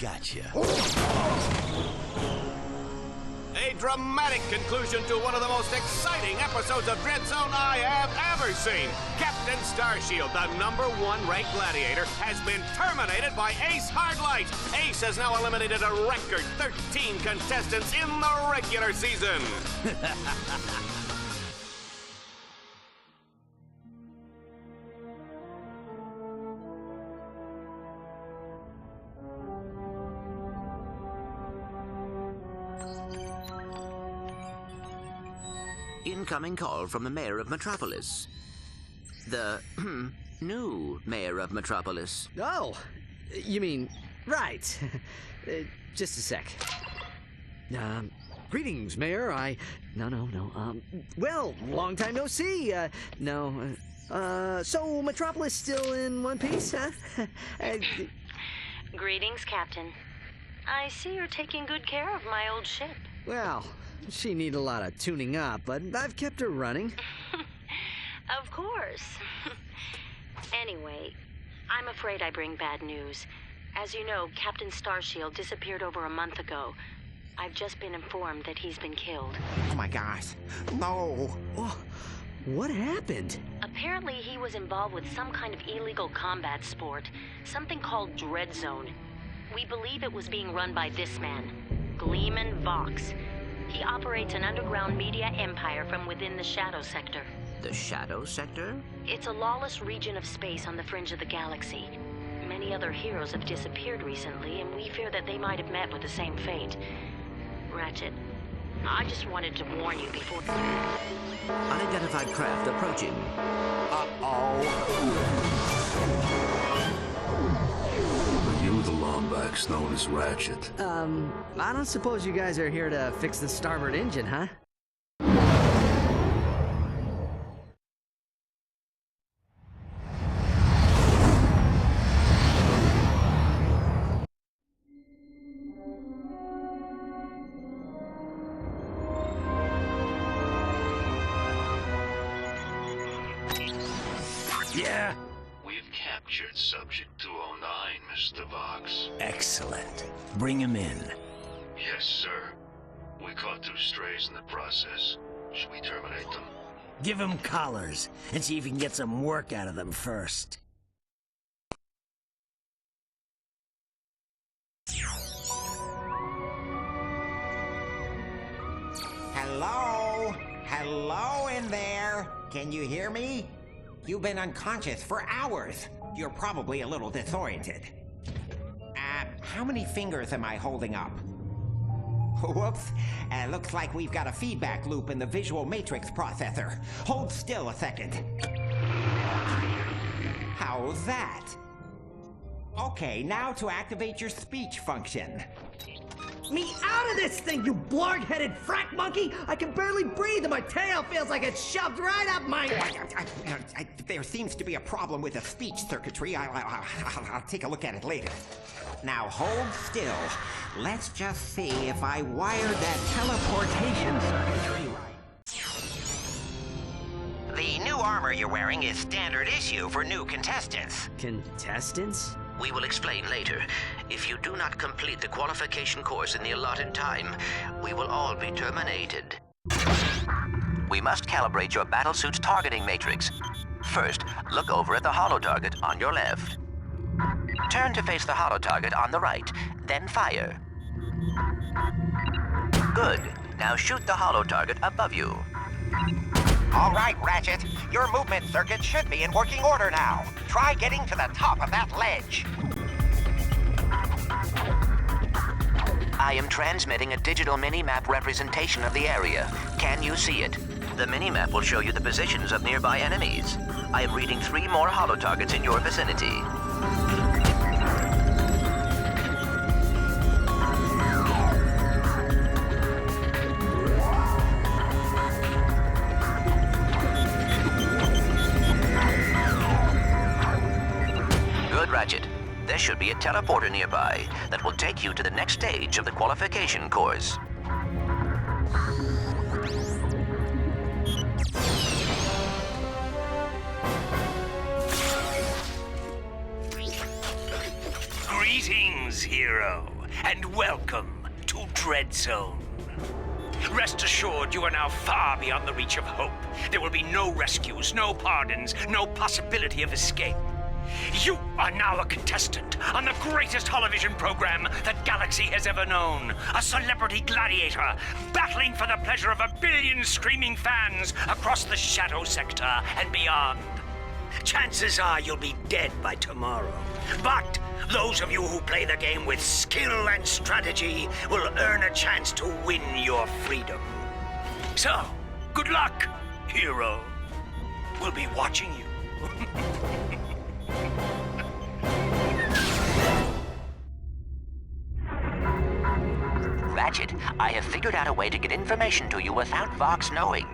Gotcha. A dramatic conclusion to one of the most exciting episodes of Dread Zone I have ever seen. Captain Starshield, the #1 ranked gladiator, has been terminated by Ace Hardlight. Ace has now eliminated a record 13 contestants in the regular season. Incoming call from the mayor of Metropolis. The new mayor of Metropolis. Oh, you mean, right. Just a sec. Greetings, Mayor. No. Well, long time no see. So Metropolis still in one piece, huh? Greetings, Captain. I see you're taking good care of my old ship. Well, she need a lot of tuning up, but I've kept her running. Of course. Anyway, I'm afraid I bring bad news. As you know, Captain Starshield disappeared over a month ago. I've just been informed that he's been killed. Oh my gosh. No. Oh, what happened? Apparently he was involved with some kind of illegal combat sport, something called Dread Zone. We believe it was being run by this man, Gleeman Vox. He operates an underground media empire from within the Shadow Sector. The Shadow Sector? It's a lawless region of space on the fringe of the galaxy. Many other heroes have disappeared recently, and we fear that they might have met with the same fate. Ratchet, I just wanted to warn you before... Unidentified craft approaching. Are you the Lombax known as Ratchet? I don't suppose you guys are here to fix the starboard engine, huh? Yeah? We've captured Subject 209, Mr. Vox. Excellent. Bring him in. Yes, sir. We caught 2 strays in the process. Should we terminate them? Give him collars and see if you can get some work out of them first. Hello? Hello in there? Can you hear me? You've been unconscious for hours. You're probably a little disoriented. How many fingers am I holding up? Whoops. Looks like we've got a feedback loop in the visual matrix processor. Hold still a second. How's that? Okay, now to activate your speech function. Me out of this thing, you blarg-headed frack monkey! I can barely breathe and my tail feels like it's shoved right up my... There seems to be a problem with the speech circuitry. I'll take a look at it later. Now hold still. Let's just see if I wired that teleportation circuitry right. The new armor you're wearing is standard issue for new contestants. Contestants? We will explain later. If you do not complete the qualification course in the allotted time, we will all be terminated. We must calibrate your battlesuit's targeting matrix. First, look over at the holo target on your left. Turn to face the holo target on the right, then fire. Good. Now shoot the holo target above you. All right, Ratchet. Your movement circuit should be in working order now. Try getting to the top of that ledge. I am transmitting a digital mini-map representation of the area. Can you see it? The mini-map will show you the positions of nearby enemies. I am reading 3 more holo targets in your vicinity. Good, Ratchet. There should be a teleporter nearby that will take you to the next stage of the qualification course. Greetings, Greetings, hero, and welcome to Dread Zone. Rest assured, you are now far beyond the reach of hope. There will be no rescues, no pardons, no possibility of escape. You are now a contestant on the greatest holovision program that Galaxy has ever known. A celebrity gladiator, battling for the pleasure of 1 billion screaming fans across the Shadow Sector and beyond. Chances are you'll be dead by tomorrow. But those of you who play the game with skill and strategy will earn a chance to win your freedom. So, good luck, hero. We'll be watching you. Ratchet, I have figured out a way to get information to you without Vox knowing.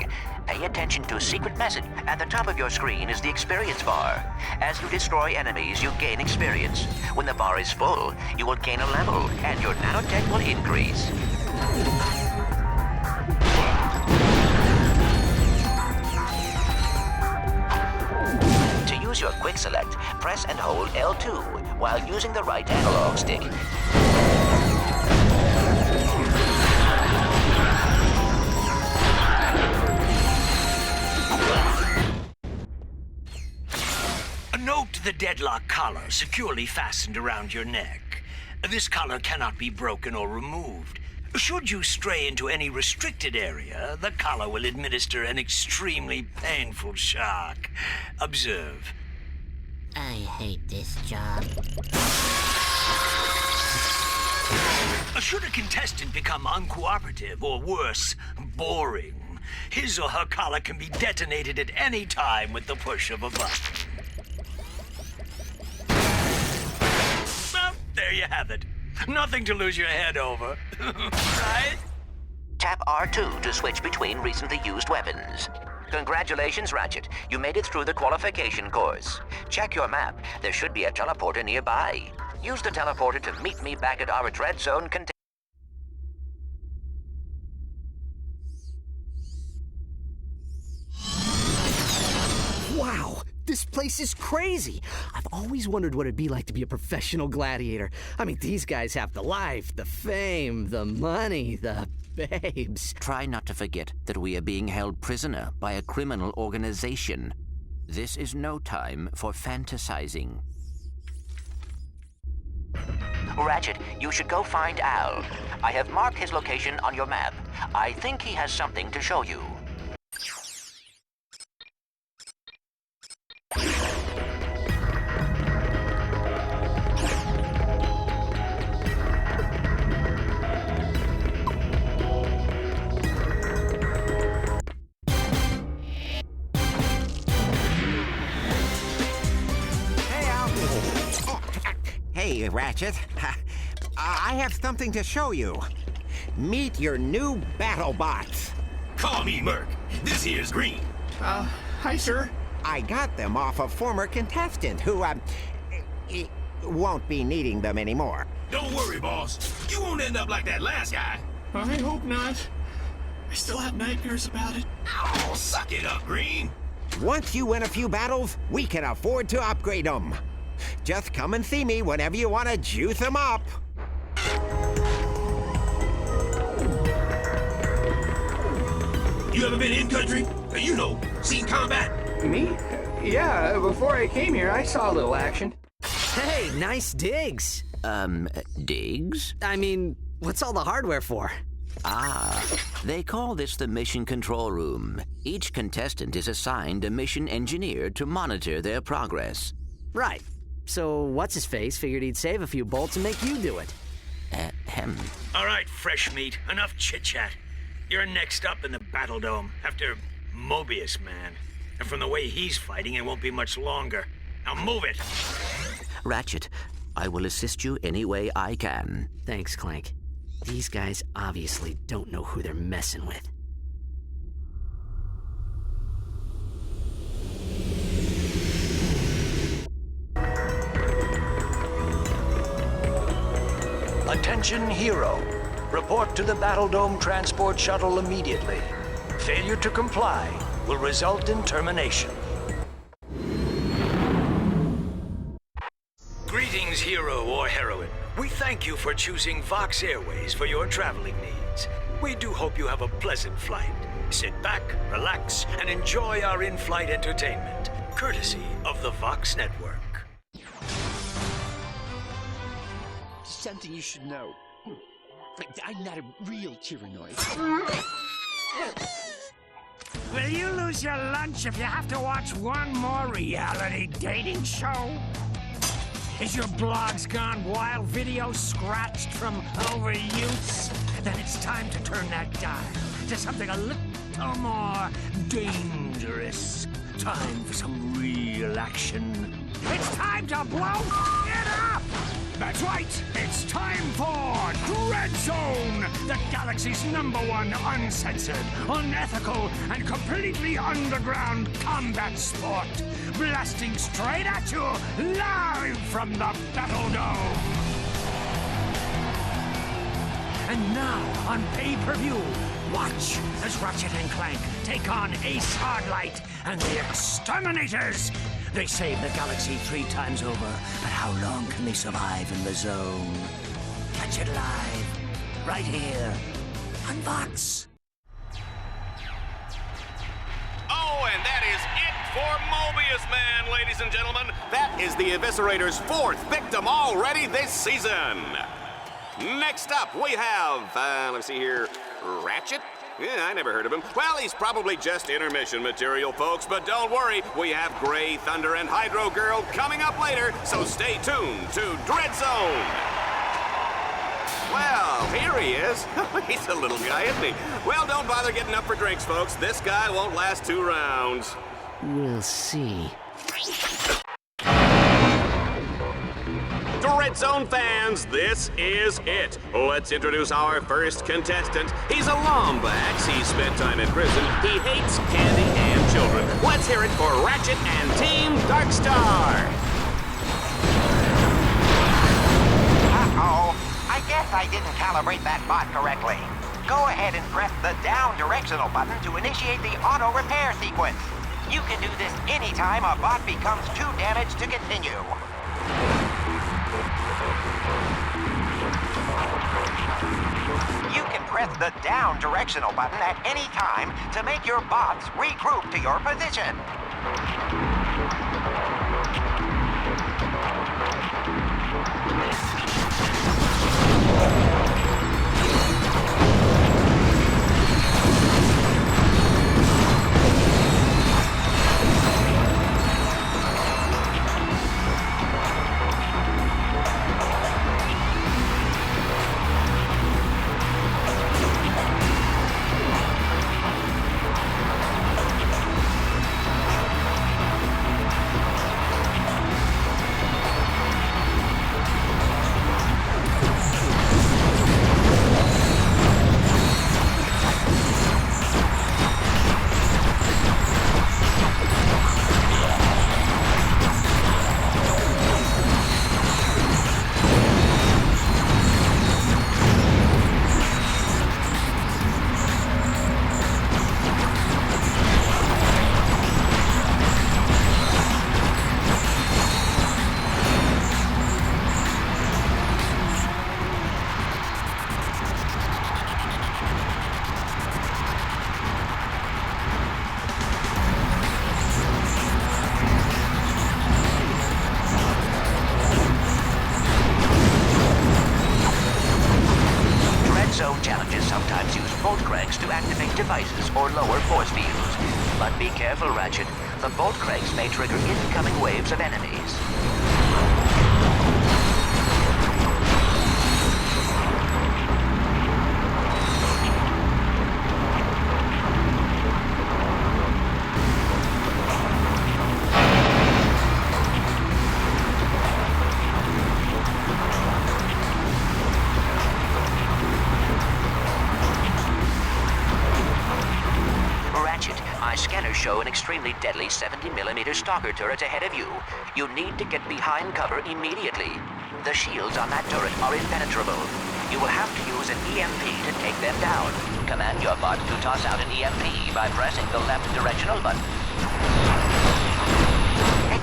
Pay attention to a secret message. At the top of your screen is the experience bar. As you destroy enemies, you gain experience. When the bar is full, you will gain a level, and your nanotech will increase. To use your quick select, press and hold L2 while using the right analog stick. Note the Deadlocked collar securely fastened around your neck. This collar cannot be broken or removed. Should you stray into any restricted area, the collar will administer an extremely painful shock. Observe. I hate this job. Should a contestant become uncooperative or worse, boring, his or her collar can be detonated at any time with the push of a button. Well, there you have it. Nothing to lose your head over, right? Tap R2 to switch between recently used weapons. Congratulations, Ratchet. You made it through the qualification course. Check your map. There should be a teleporter nearby. Use the teleporter to meet me back at our Dread Zone container. Wow, this place is crazy. I've always wondered what it'd be like to be a professional gladiator. I mean, these guys have the life, the fame, the money, the babes. Try not to forget that we are being held prisoner by a criminal organization. This is no time for fantasizing. Ratchet, you should go find Al. I have marked his location on your map. I think he has something to show you. Hey, Ratchet. I have something to show you. Meet your new battle bots. Call me Merc. This here's Green. Hi, sir. I got them off a former contestant who, won't be needing them anymore. Don't worry, boss. You won't end up like that last guy. I hope not. I still have nightmares about it. Oh, suck it up, Green. Once you win a few battles, we can afford to upgrade them. Just come and see me whenever you want to juice them up. You ever been in country? You know, seen combat? Me? Yeah, before I came here, I saw a little action. Hey, nice digs. Digs? I mean, what's all the hardware for? Ah, they call this the mission control room. Each contestant is assigned a mission engineer to monitor their progress. Right. So what's-his-face figured he'd save a few bolts and make you do it. All right, fresh meat. Enough chit-chat. You're next up in the Battle Dome after Mobius Man. And from the way he's fighting, it won't be much longer. Now move it! Ratchet, I will assist you any way I can. Thanks, Clank. These guys obviously don't know who they're messing with. Attention, hero. Report to the Battle Dome transport shuttle immediately. Failure to comply will result in termination. Greetings, hero or heroine. We thank you for choosing Vox Airways for your traveling needs. We do hope you have a pleasant flight. Sit back, relax, and enjoy our in-flight entertainment, courtesy of the Vox Network. Something you should know. I'm not a real tyrannoid. Will you lose your lunch if you have to watch one more reality dating show? Is your blogs gone wild, videos scratched from overuse? Then it's time to turn that dial to something a little more dangerous. Time for some real action. It's time to blow it up! That's right, it's time for Dread Zone, the galaxy's #1 uncensored, unethical, and completely underground combat sport. Blasting straight at you, live from the Battle Dome. And now, on pay-per-view, watch as Ratchet and Clank take on Ace Hardlight and the Exterminators. They save the galaxy 3 times over, but how long can they survive in the zone? Catch it live, right here, on Vox. Oh, and that is it for Mobius Man, ladies and gentlemen. That is the Eviscerator's 4th victim already this season. Next up, we have, let's see here, Ratchet? Yeah, I never heard of him. Well, he's probably just intermission material, folks, but don't worry, we have Grey Thunder and Hydro Girl coming up later, so stay tuned to Dread Zone. Well, here he is. He's a little guy, isn't he? Well, don't bother getting up for drinks, folks. This guy won't last 2 rounds. We'll see. Dread Zone fans, this is it. Let's introduce our first contestant. He's a Lombax. He spent time in prison. He hates candy and children. Let's hear it for Ratchet and Team Darkstar. Uh-oh. I guess I didn't calibrate that bot correctly. Go ahead and press the down directional button to initiate the auto repair sequence. You can do this anytime a bot becomes too damaged to continue. You can press the down directional button at any time to make your bots regroup to your position. Devices or lower force fields. But be careful, Ratchet. The bolt cranks may trigger incoming waves of enemies. My scanners show an extremely deadly 70mm stalker turret ahead of you. You need to get behind cover immediately. The shields on that turret are impenetrable. You will have to use an EMP to take them down. Command your bot to toss out an EMP by pressing the left directional button.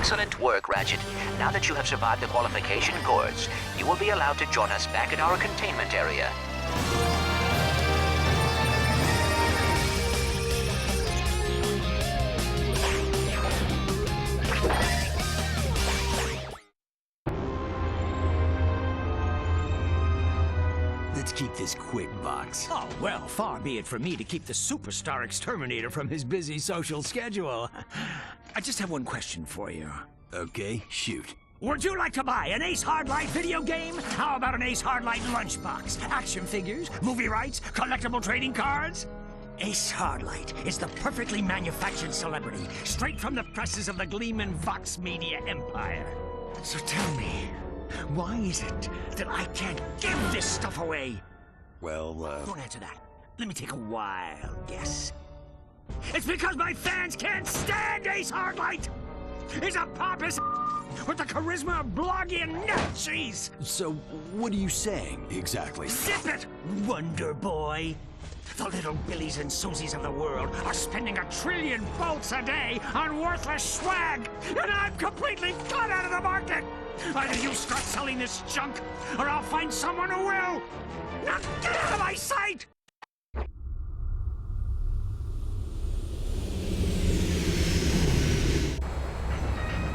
Excellent work, Ratchet. Now that you have survived the qualification course, you will be allowed to join us back at our containment area. Let's keep this quick, Box. Oh, well, far be it from me to keep the superstar exterminator from his busy social schedule. I just have one question for you. Okay, shoot. Would you like to buy an Ace Hardlight video game? How about an Ace Hardlight lunchbox? Action figures, movie rights, collectible trading cards? Ace Hardlight is the perfectly manufactured celebrity, straight from the presses of the Gleeman Vox Media empire. So tell me, why is it that I can't give this stuff away? Well, Don't answer that. Let me take a wild guess. It's because my fans can't stand Ace Hardlight! He's a pompous with the charisma of blogging Nazis! So, what are you saying, exactly? Zip it, Wonder Boy! The little Billies and Susies of the world are spending 1 trillion volts a day on worthless swag, and I'm completely cut out of the market! Either you start selling this junk, or I'll find someone who will! Now get out of my sight!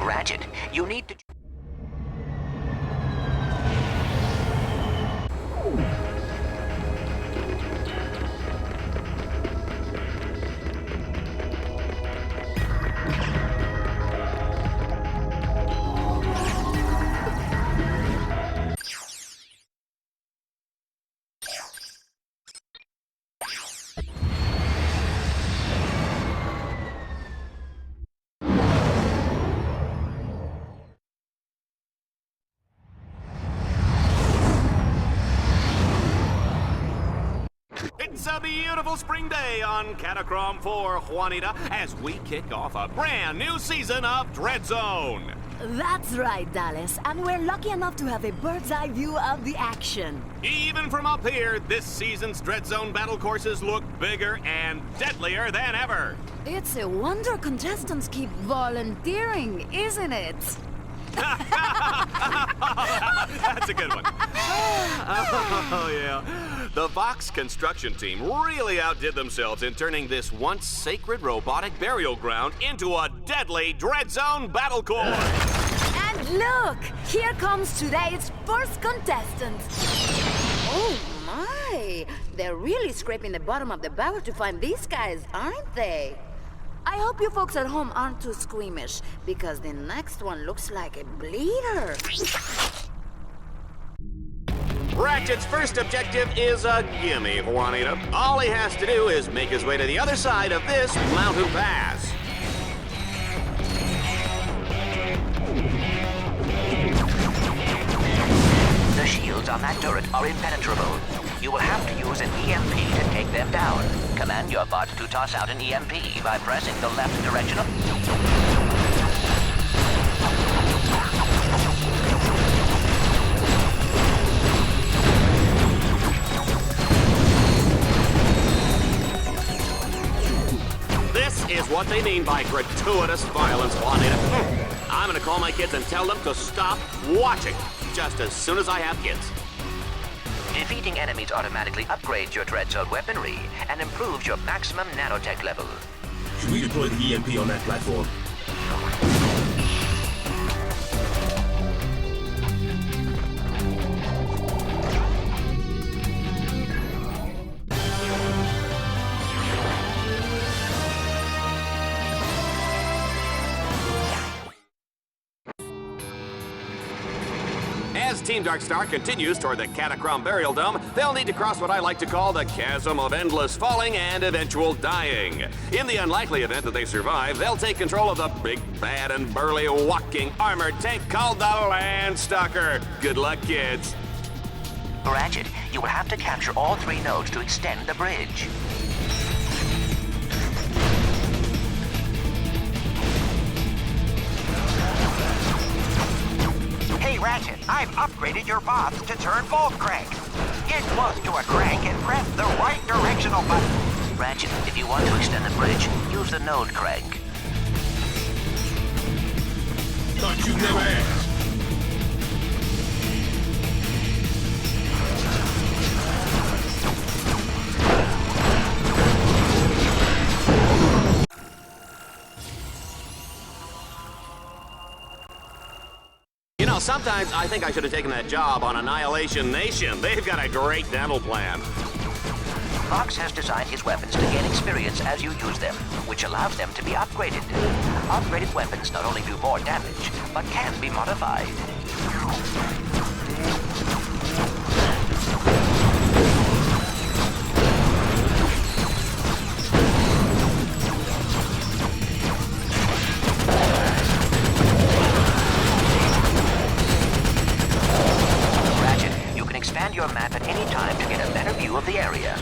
Ratchet, you need to... It's a beautiful spring day on Catacrom 4, Juanita, as we kick off a brand new season of Dread Zone. That's right, Dallas, and we're lucky enough to have a bird's eye view of the action. Even from up here, this season's Dread Zone battle courses look bigger and deadlier than ever. It's a wonder contestants keep volunteering, isn't it? That's a good one. Oh, yeah. The Vox construction team really outdid themselves in turning this once sacred robotic burial ground into a deadly Dread Zone battle course. And look, here comes today's first contestant. Oh my, they're really scraping the bottom of the barrel to find these guys, aren't they? I hope you folks at home aren't too squeamish, because the next one looks like a bleeder. Ratchet's first objective is a gimme, Juanita. All he has to do is make his way to the other side of this mountain pass. The shields on that turret are impenetrable. You will have to use an EMP to take them down. Command your bot to toss out an EMP by pressing the left direction of... This is what they mean by gratuitous violence, Juanita. I'm gonna call my kids and tell them to stop watching, just as soon as I have kids. Defeating enemies automatically upgrades your Dread Zone weaponry and improves your maximum nanotech level. Should we deploy the EMP on that platform? As Team Darkstar continues toward the Catacrom Burial Dome, they'll need to cross what I like to call the chasm of endless falling and eventual dying. In the unlikely event that they survive, they'll take control of the big, bad, and burly walking armored tank called the Landstalker. Good luck, kids. Ratchet, you will have to capture all 3 nodes to extend the bridge. Hey, Ratchet, I've upgraded your bots to turn both cranks. Get close to a crank and press the right directional button. Ratchet, if you want to extend the bridge, use the node crank. thought you'd never ask. You know, sometimes I think I should have taken that job on Annihilation Nation. They've got a great dental plan. Vox has designed his weapons to gain experience as you use them, which allows them to be upgraded. Upgraded weapons not only do more damage, but can be modified. Ratchet, you can expand your map at any time to get a better view of the area.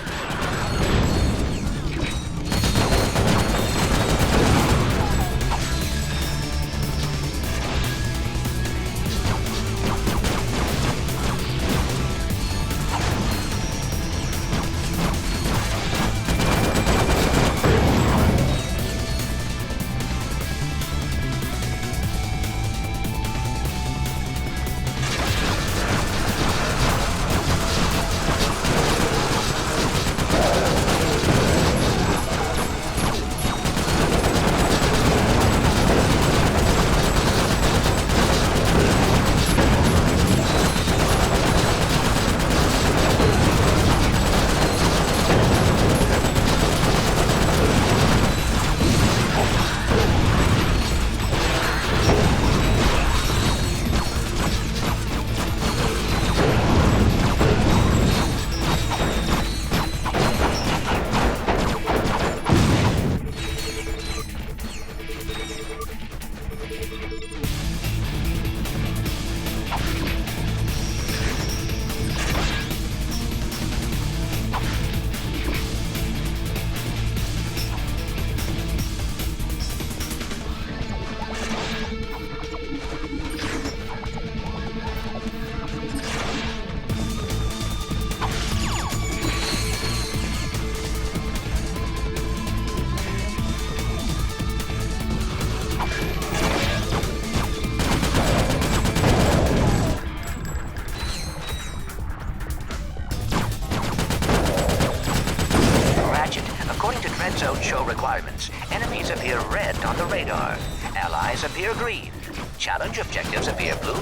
Show requirements. Enemies appear red on the radar. Allies appear green. Challenge objectives appear blue.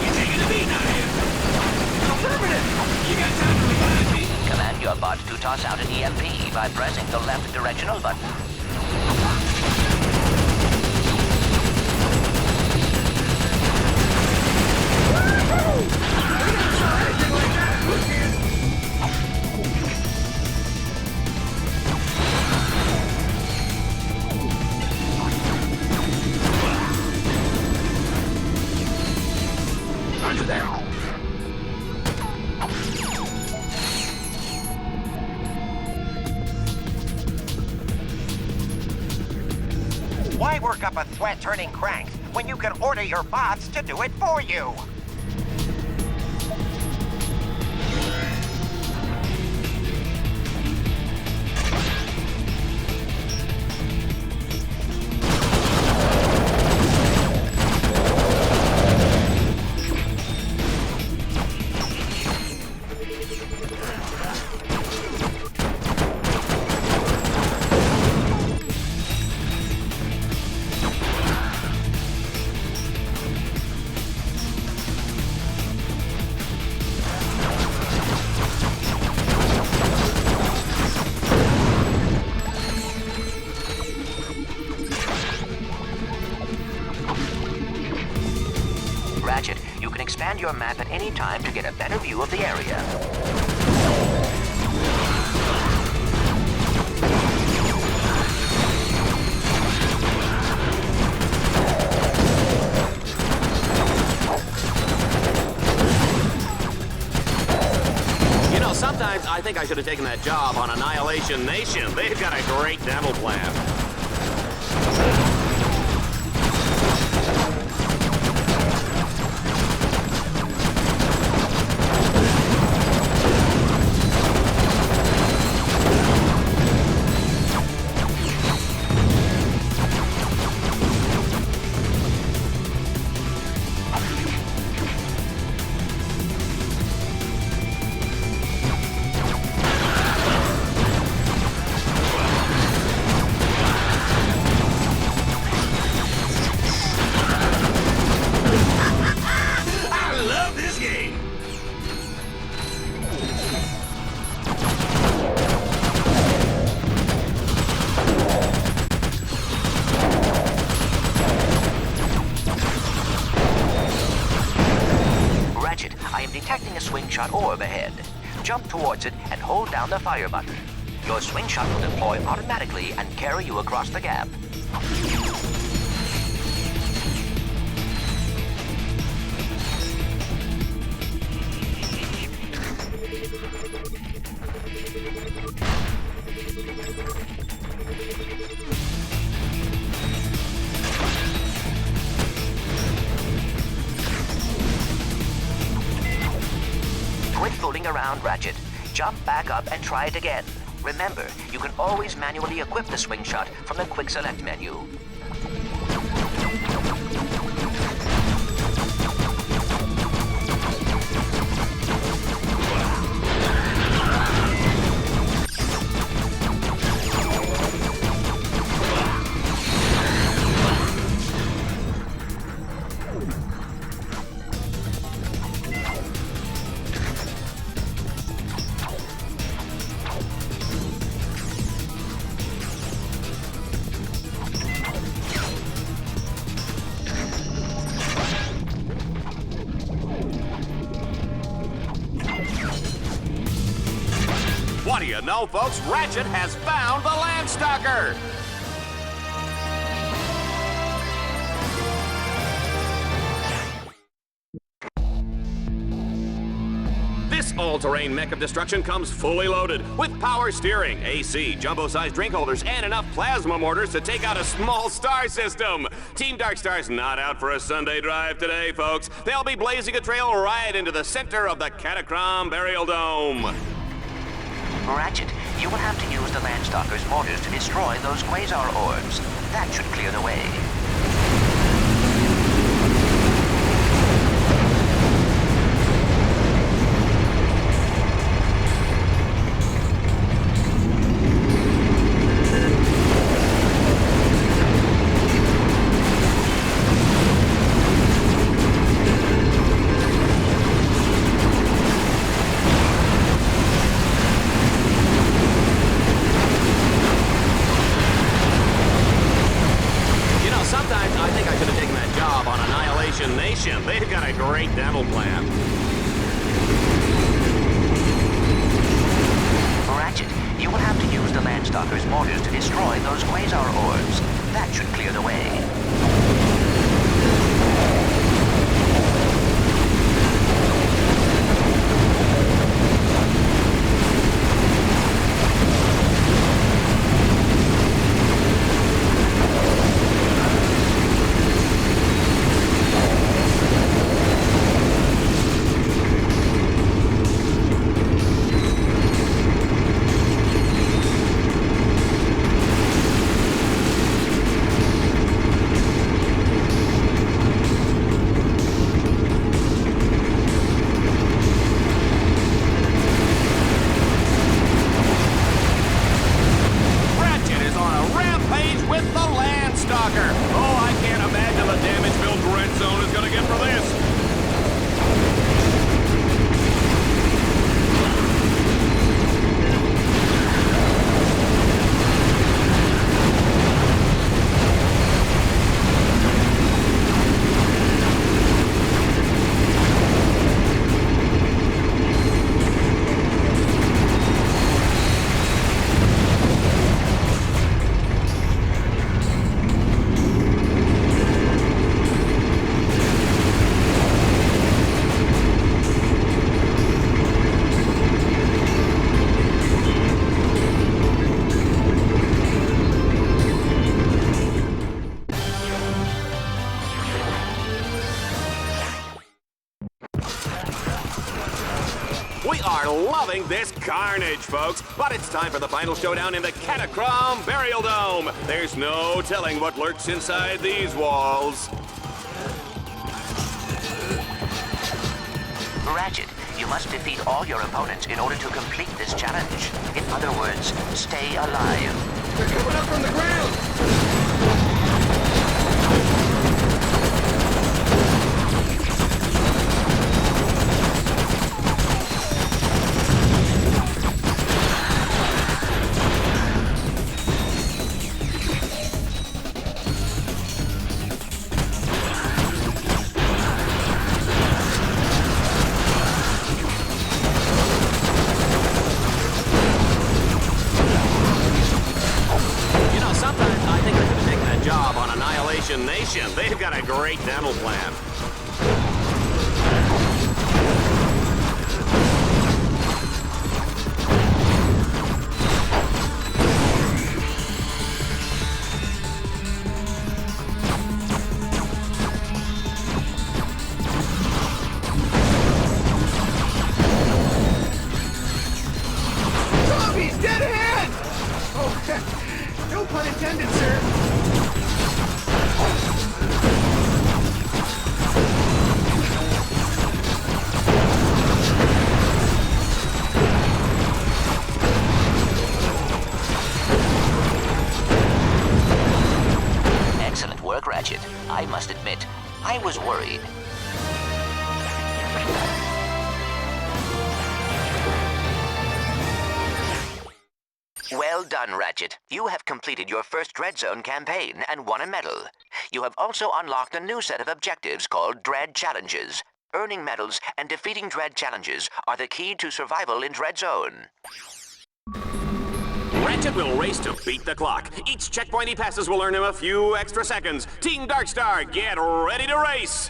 You're taking the beat out here. Affirmative! You got time to revive me? Command your bot to toss out an EMP by pressing the left directional button. Why work up a sweat turning cranks when you can order your bots to do it for you? Ratchet, you can expand your map at any time to get a better view of the area. You know, sometimes I think I should have taken that job on Annihilation Nation. They've got a great dental plan. I am detecting a swing shot orb ahead. Jump towards it and hold down the fire button. Your swing shot will deploy automatically and carry you across the gap. Quit fooling around, Ratchet. Jump back up and try it again. Remember, you can always manually equip the swing shot from the Quick Select menu. What do you know, folks? Ratchet has found the Landstalker! This all-terrain mech of destruction comes fully loaded with power steering, AC, jumbo-sized drink holders, and enough plasma mortars to take out a small star system. Team Darkstar's not out for a Sunday drive today, folks. They'll be blazing a trail right into the center of the Catacomb Burial Dome. Ratchet, you will have to use the Landstalker's mortars to destroy those quasar orbs. That should clear the way. Nation. They've got a great dental plan. Ratchet, you will have to use the Landstalker's mortars to destroy those quasar orbs. That should clear the way. We are loving this carnage, folks, but it's time for the final showdown in the Catacomb Burial Dome. There's no telling what lurks inside these walls. Ratchet, you must defeat all your opponents in order to complete this challenge. In other words, stay alive. They're coming up from the ground! Congratulations! They've got a great dental plan. Zombies, dead ahead! Oh, no pun intended, sir. Excellent work, Ratchet. I must admit, I was worried. Well done, Ratchet. You have completed your first Dread Zone campaign and won a medal. You have also unlocked a new set of objectives called Dread Challenges. Earning medals and defeating Dread Challenges are the key to survival in Dread Zone. Ratchet will race to beat the clock. Each checkpoint he passes will earn him a few extra seconds. Team Darkstar, get ready to race!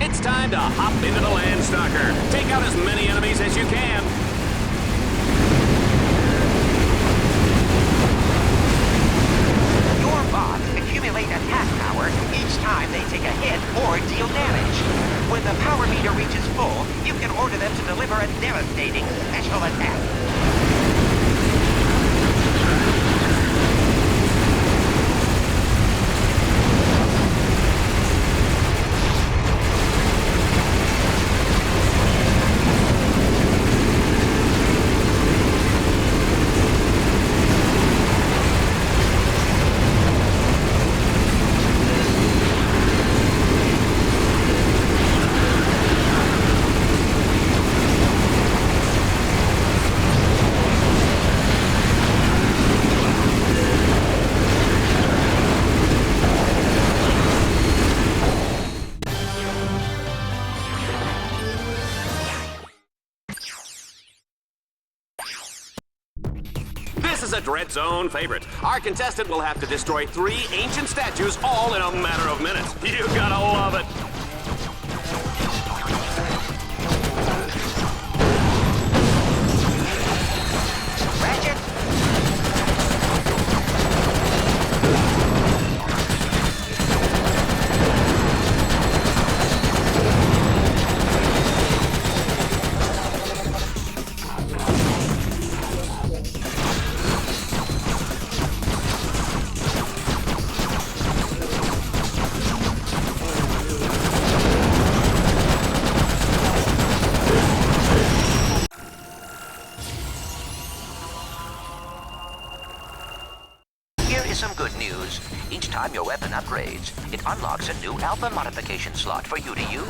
It's time to hop into the Landstalker. Take out as many enemies as you can. Your bots accumulate attack power each time they take a hit or deal damage. When the power meter reaches full, you can order them to deliver a devastating special attack. This is a Dread Zone favorite. Our contestant will have to destroy 3 ancient statues all in a matter of minutes. You gotta love it. Ratchet? Some good news. Each time your weapon upgrades, it unlocks a new alpha modification slot for you to use.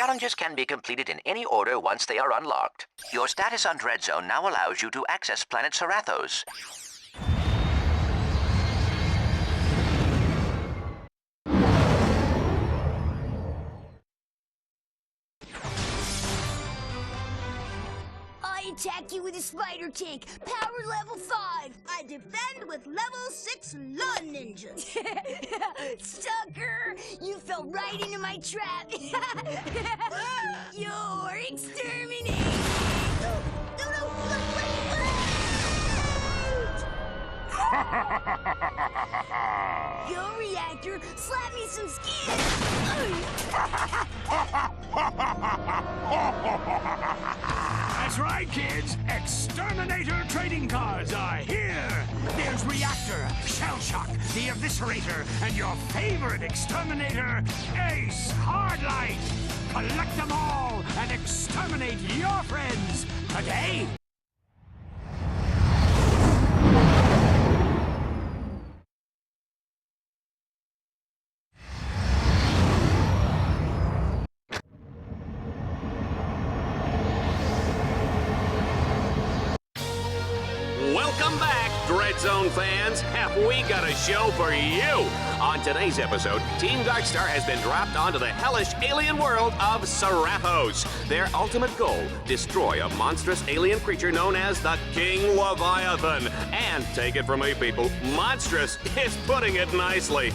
Challenges can be completed in any order once they are unlocked. Your status on Dread Zone now allows you to access planet Serathos. I attack you with a spider tank, power level 5. I defend with level 6 lawn ninjas. Sucker! You fell right into my trap. You're exterminated. No, Yo, reactor, slap me some skin. That's right, kids. Exterminator trading cards are here. There's Reactor, Shell Shock, the Eviscerator, and your favorite exterminator, Ace Hardlight. Collect them all and exterminate your friends today. Welcome back, Dread Zone fans. Have we got a show for you? On today's episode, Team Darkstar has been dropped onto the hellish alien world of Serathos. Their ultimate goal, destroy a monstrous alien creature known as the King Leviathan. And take it from me, people, monstrous is putting it nicely.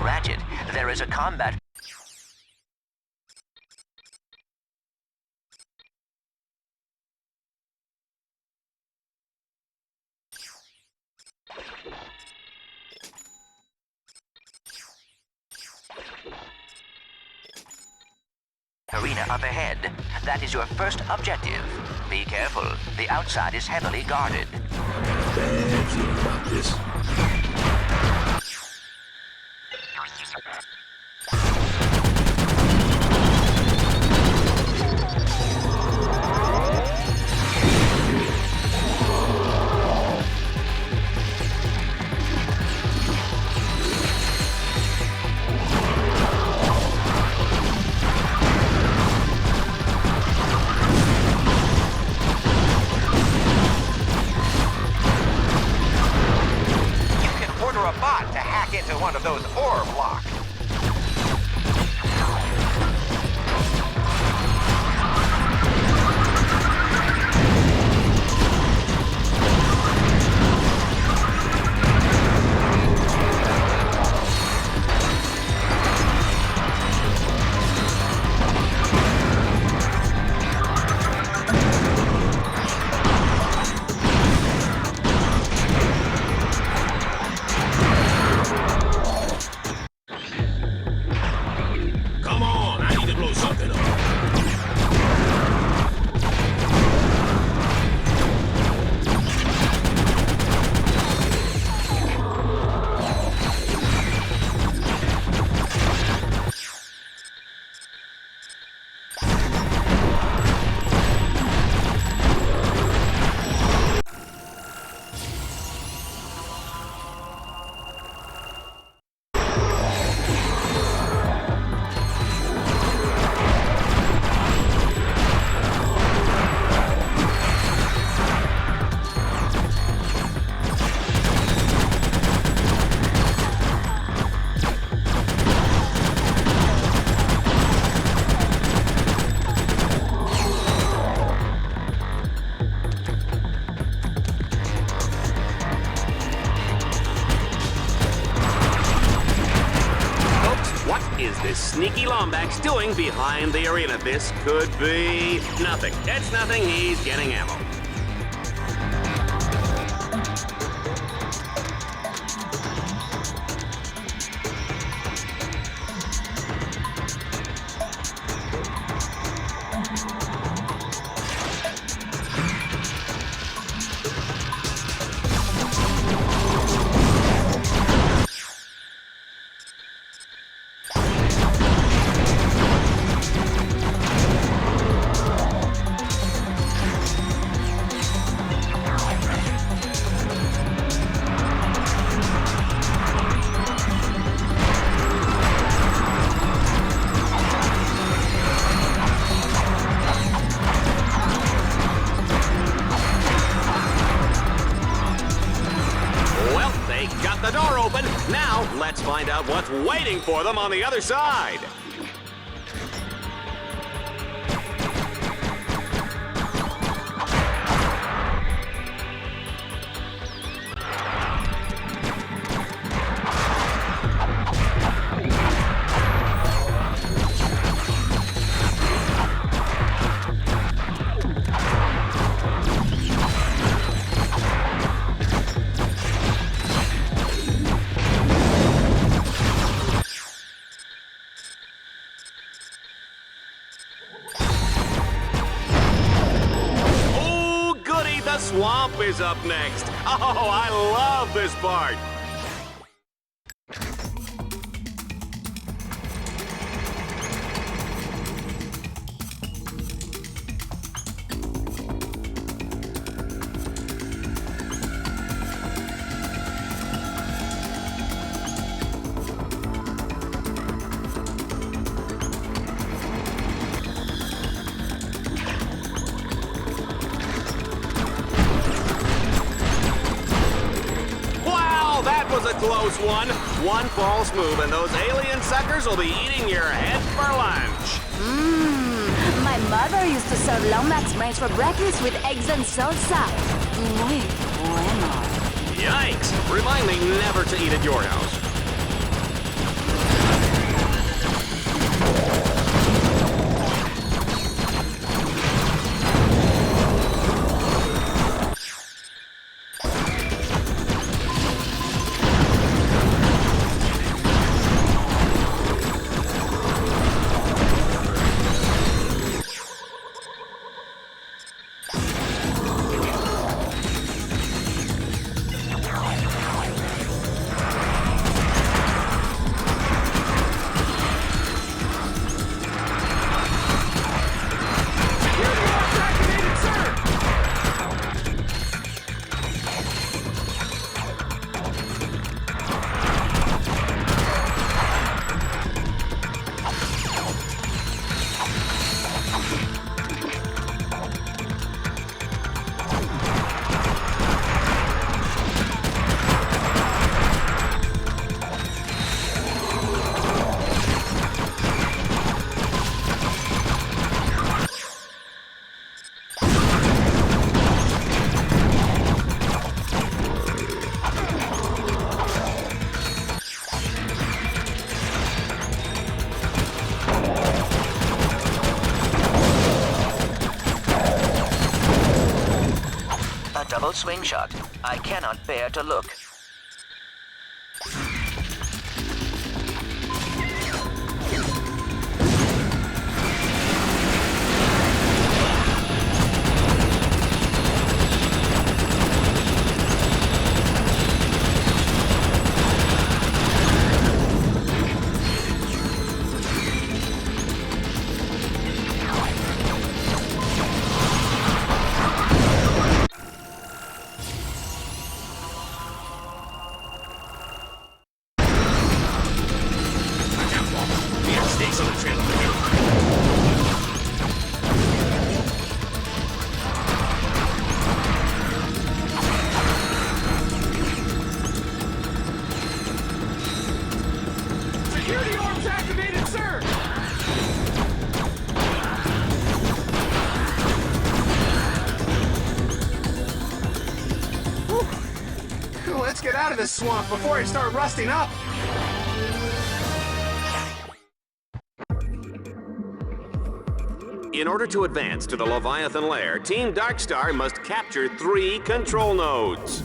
Ratchet, there is a combat... arena up ahead. That is your first objective. Be careful. The outside is heavily guarded. Bad feeling about this. Into one of those orb locks. Sneaky Lombax doing behind the arena? This could be nothing. It's nothing. He's getting ammo. Now, let's find out what's waiting for them on the other side. The swamp is up next. Oh, I love this part. Was a close one. One false move and those alien suckers will be eating your head for lunch. My mother used to serve Lomax brains for breakfast with eggs and salsa. Muy bueno. Yikes! Remind me never to eat at your house. Double swing shot. I cannot bear to look. Let's get out of this swamp before I start rusting up. In order to advance to the Leviathan lair, Team Darkstar must capture 3 control nodes.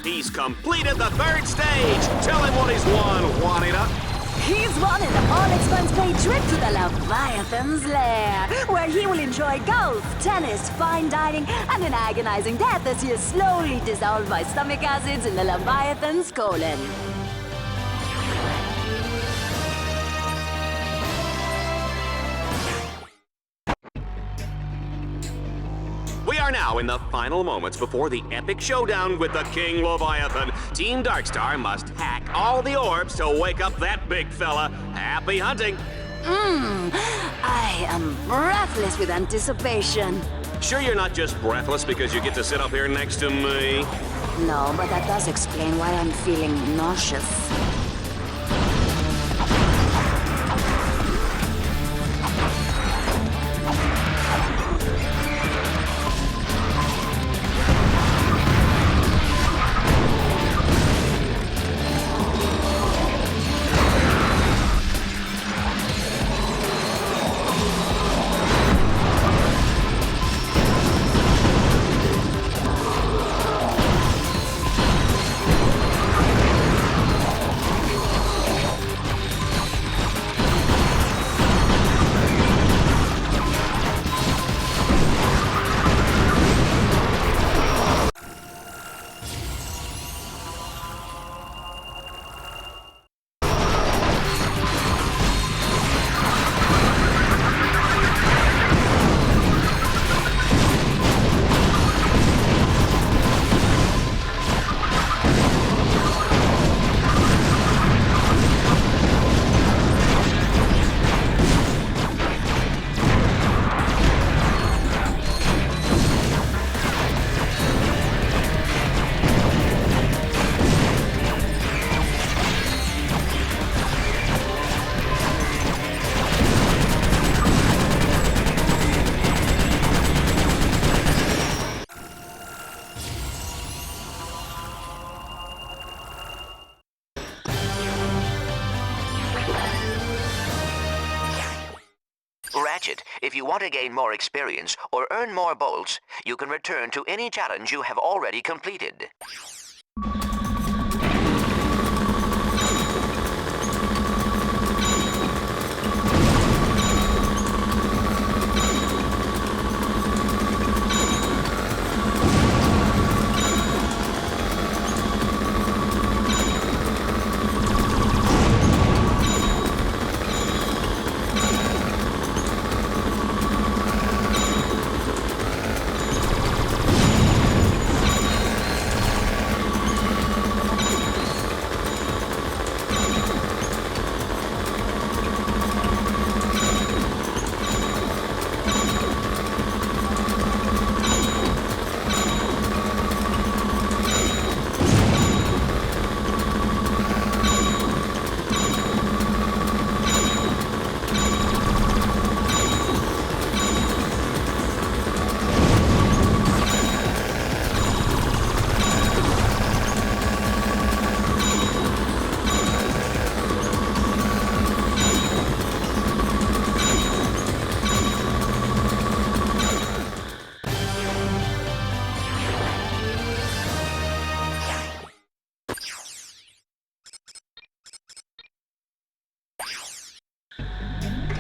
He's completed the 3rd stage. Tell him what he's won, Juanita. He's won an all-expense-paid trip to the Leviathan's lair, where he will enjoy golf, tennis, fine dining, and an agonizing death as he is slowly dissolved by stomach acids in the Leviathan's colon. We are now in the final moments before the epic showdown with the King Leviathan. Team Darkstar must hack all the orbs to wake up that big fella. Happy hunting! I am breathless with anticipation. Sure you're not just breathless because you get to sit up here next to me? No, but that does explain why I'm feeling nauseous. Ratchet, if you want to gain more experience or earn more bolts, you can return to any challenge you have already completed.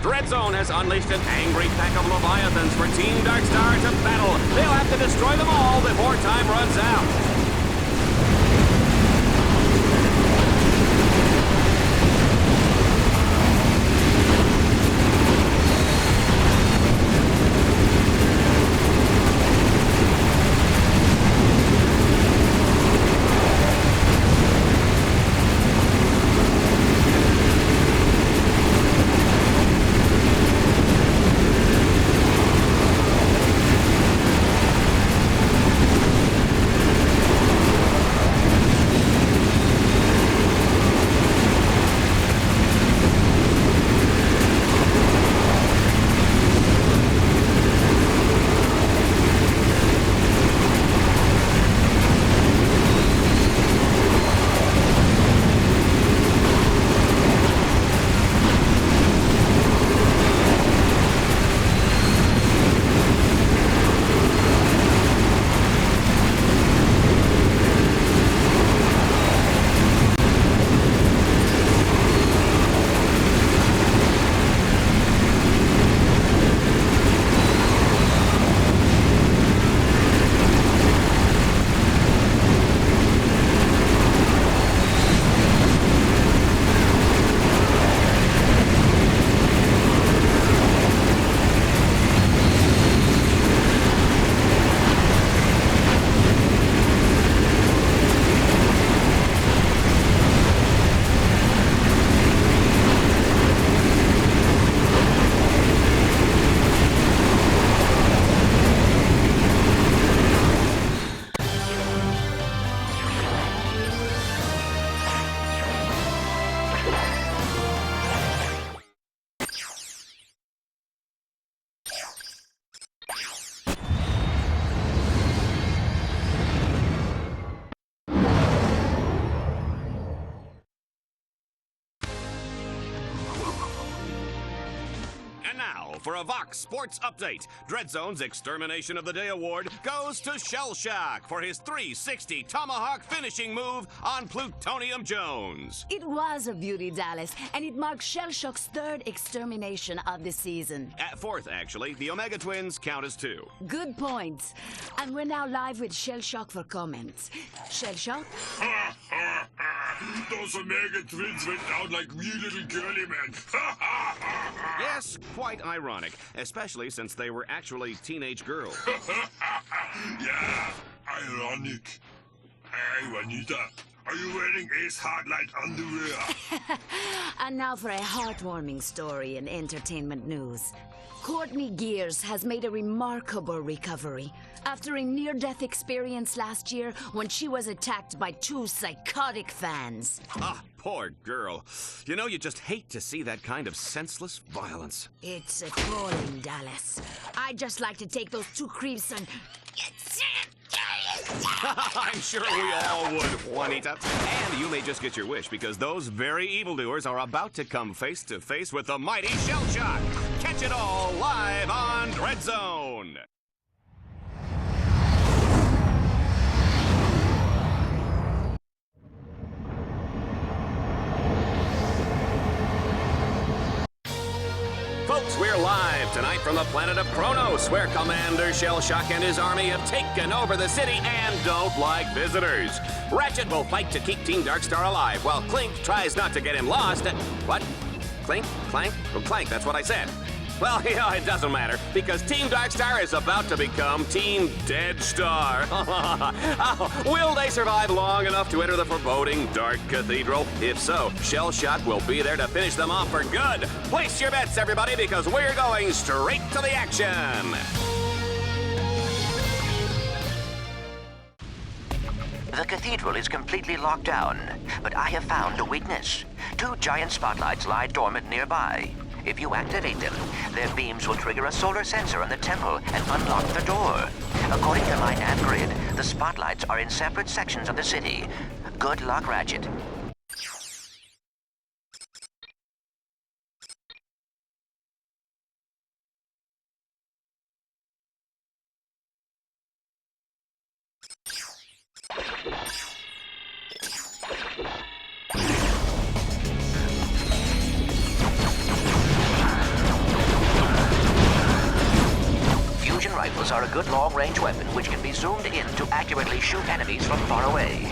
Dread Zone has unleashed an angry pack of Leviathans for Team Darkstar to battle. They'll have to destroy them all before time runs out. for a Vox Sports Update. Dreadzone's Extermination of the Day award goes to Shell Shock for his 360 Tomahawk finishing move on Plutonium Jones. It was a beauty, Dallas, and it marks Shell Shock's third extermination of the season. Fourth, actually. The Omega Twins count as 2. Good point. And we're now live with Shell Shock for comments. Shell Shock? Those Omega Twins went down like wee little girly men. Yes, quite ironic, especially since they were actually teenage girls. Yeah, ironic. Hey, Juanita, are you wearing Ace Hardlight underwear? And now for a heartwarming story in entertainment news. Courtney Gears has made a remarkable recovery after a near-death experience last year when she was attacked by 2 psychotic fans. Ah, poor girl. You know, you just hate to see that kind of senseless violence. It's appalling, Dallas. I'd just like to take those 2 creeps and... I'm sure we all would, Juanita. And you may just get your wish, because those very evildoers are about to come face to face with the mighty Shell Shock. Catch it all live on Dreadzone. Folks, we're live tonight from the planet of Kronos, where Commander Shell Shock and his army have taken over the city and don't like visitors. Ratchet will fight to keep Team Darkstar alive, while Clink tries not to get him lost. What? Clink? Clank? Oh, Clank, that's what I said. Well, you know, it doesn't matter, because Team Darkstar is about to become Team Deadstar. Oh, will they survive long enough to enter the foreboding Dark Cathedral? If so, Shell Shock will be there to finish them off for good. Place your bets, everybody, because we're going straight to the action. The cathedral is completely locked down, but I have found a weakness. 2 giant spotlights lie dormant nearby. If you activate them, their beams will trigger a solar sensor on the temple and unlock the door. According to my nav grid, the spotlights are in separate sections of the city. Good luck, Ratchet. Fusion rifles are a good long-range weapon which can be zoomed in to accurately shoot enemies from far away.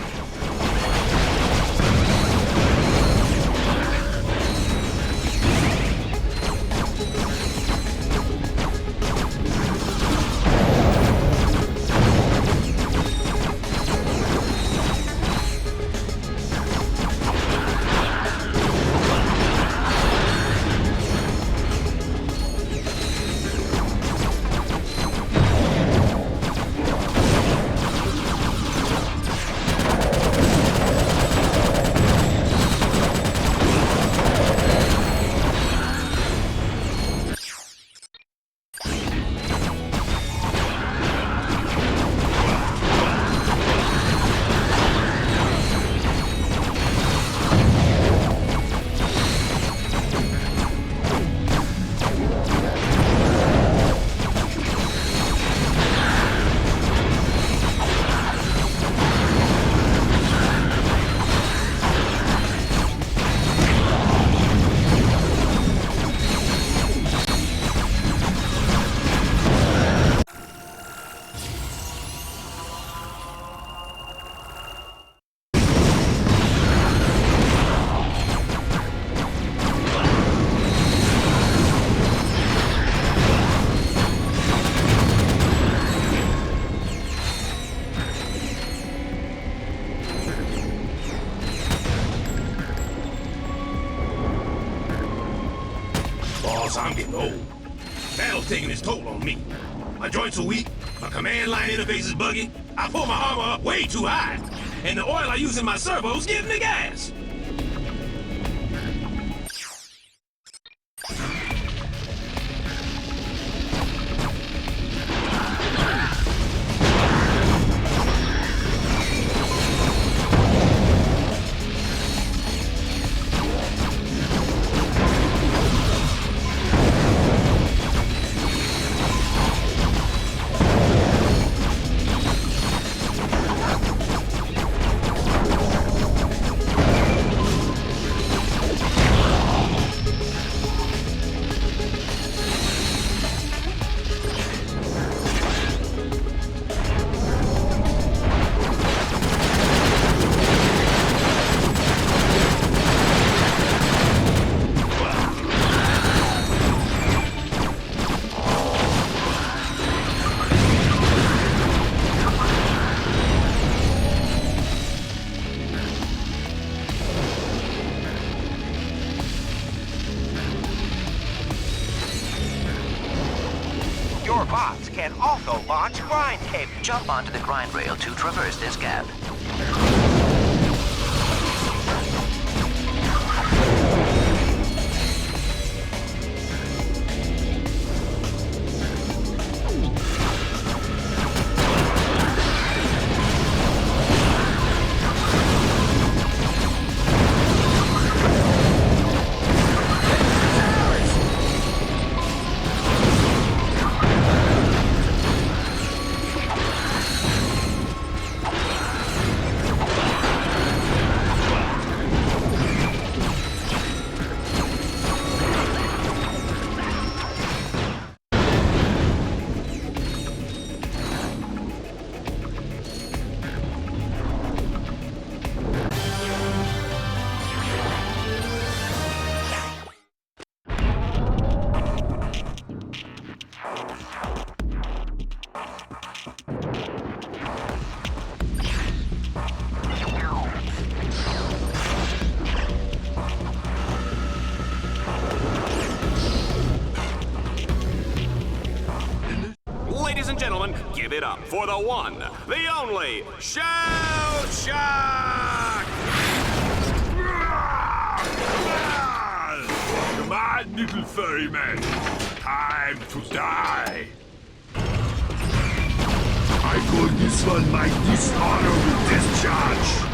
I'm getting old. Battle's taking its toll on me. My joints are weak, my command line interface is buggy, I pull my armor up way too high, and the oil I use in my servos gives me gas. also launch grind cable. Jump onto the grind rail to traverse this gap. Ladies and gentlemen, give it up for the one, the only, Shell Shock! Come on, little furry man. Time to die. I call this one my dishonorable discharge.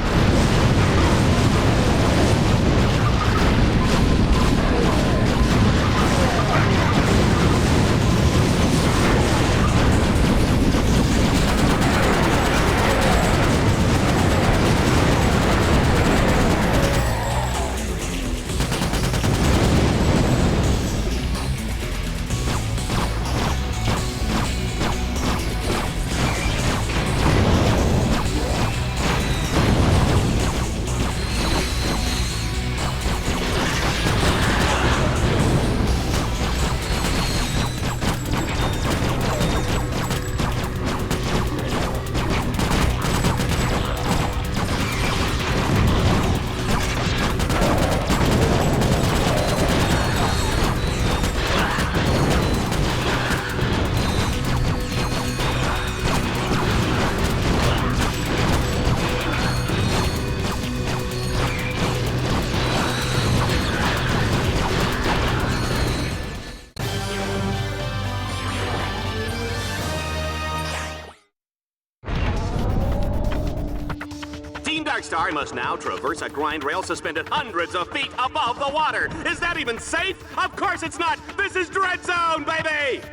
Darkstar must now traverse a grind rail suspended hundreds of feet above the water. Is that even safe? Of course it's not! This is Dread Zone, baby!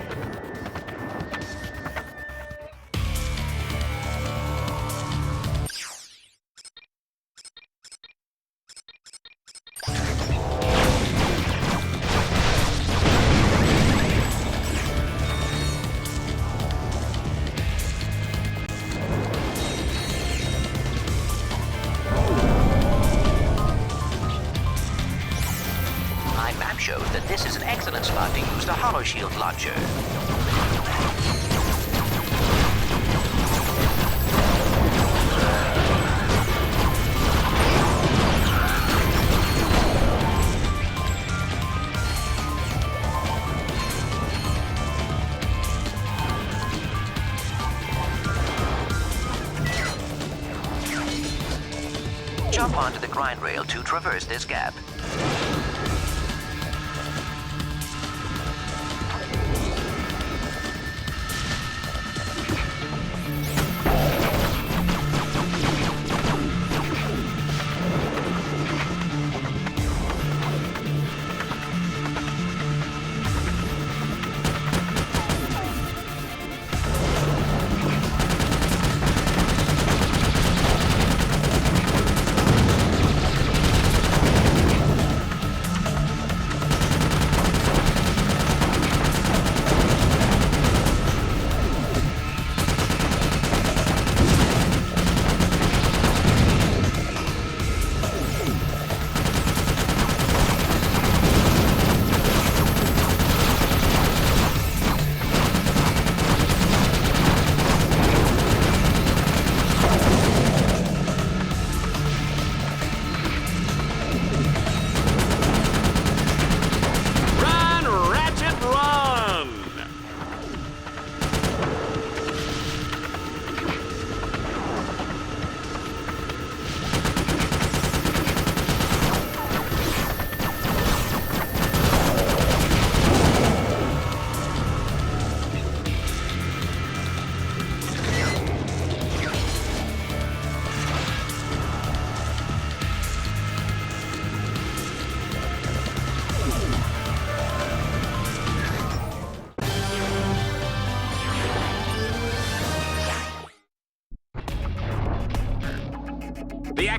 Shows that this is an excellent spot to use the Hollow Shield launcher. Jump onto the grind rail to traverse this gap.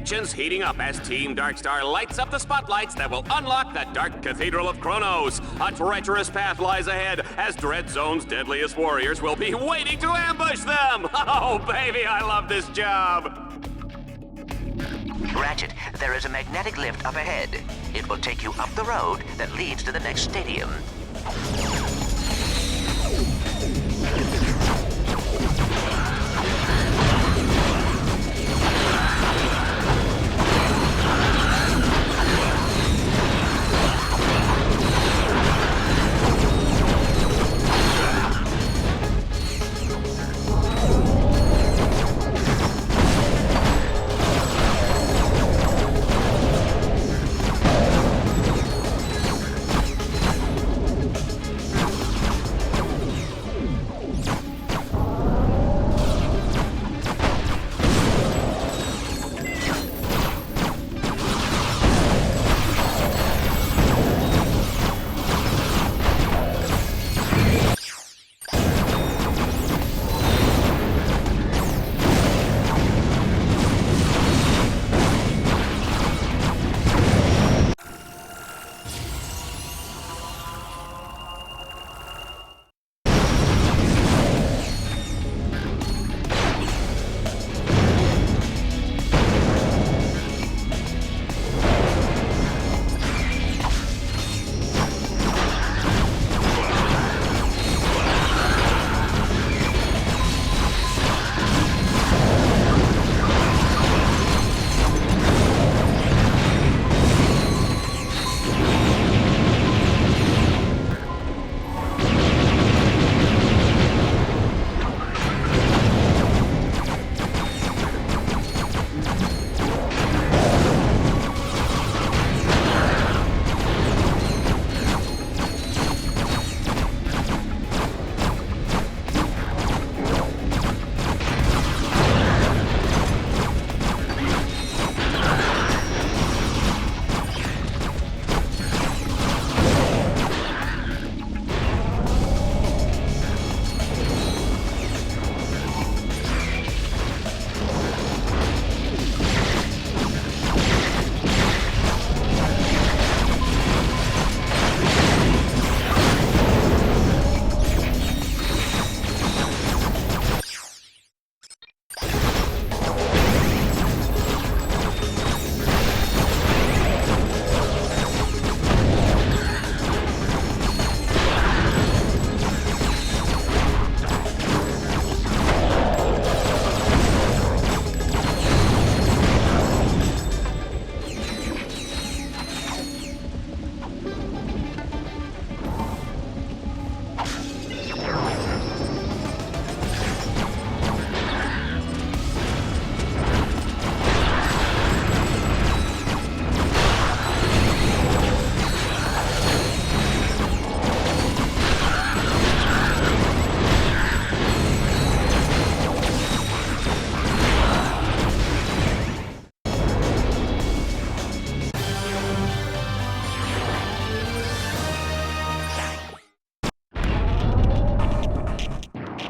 action's heating up as Team Darkstar lights up the spotlights that will unlock the Dark Cathedral of Kronos. A treacherous path lies ahead as Dread Zone's deadliest warriors will be waiting to ambush them. Oh, baby, I love this job. Ratchet, there is a magnetic lift up ahead. It will take you up the road that leads to the next stadium.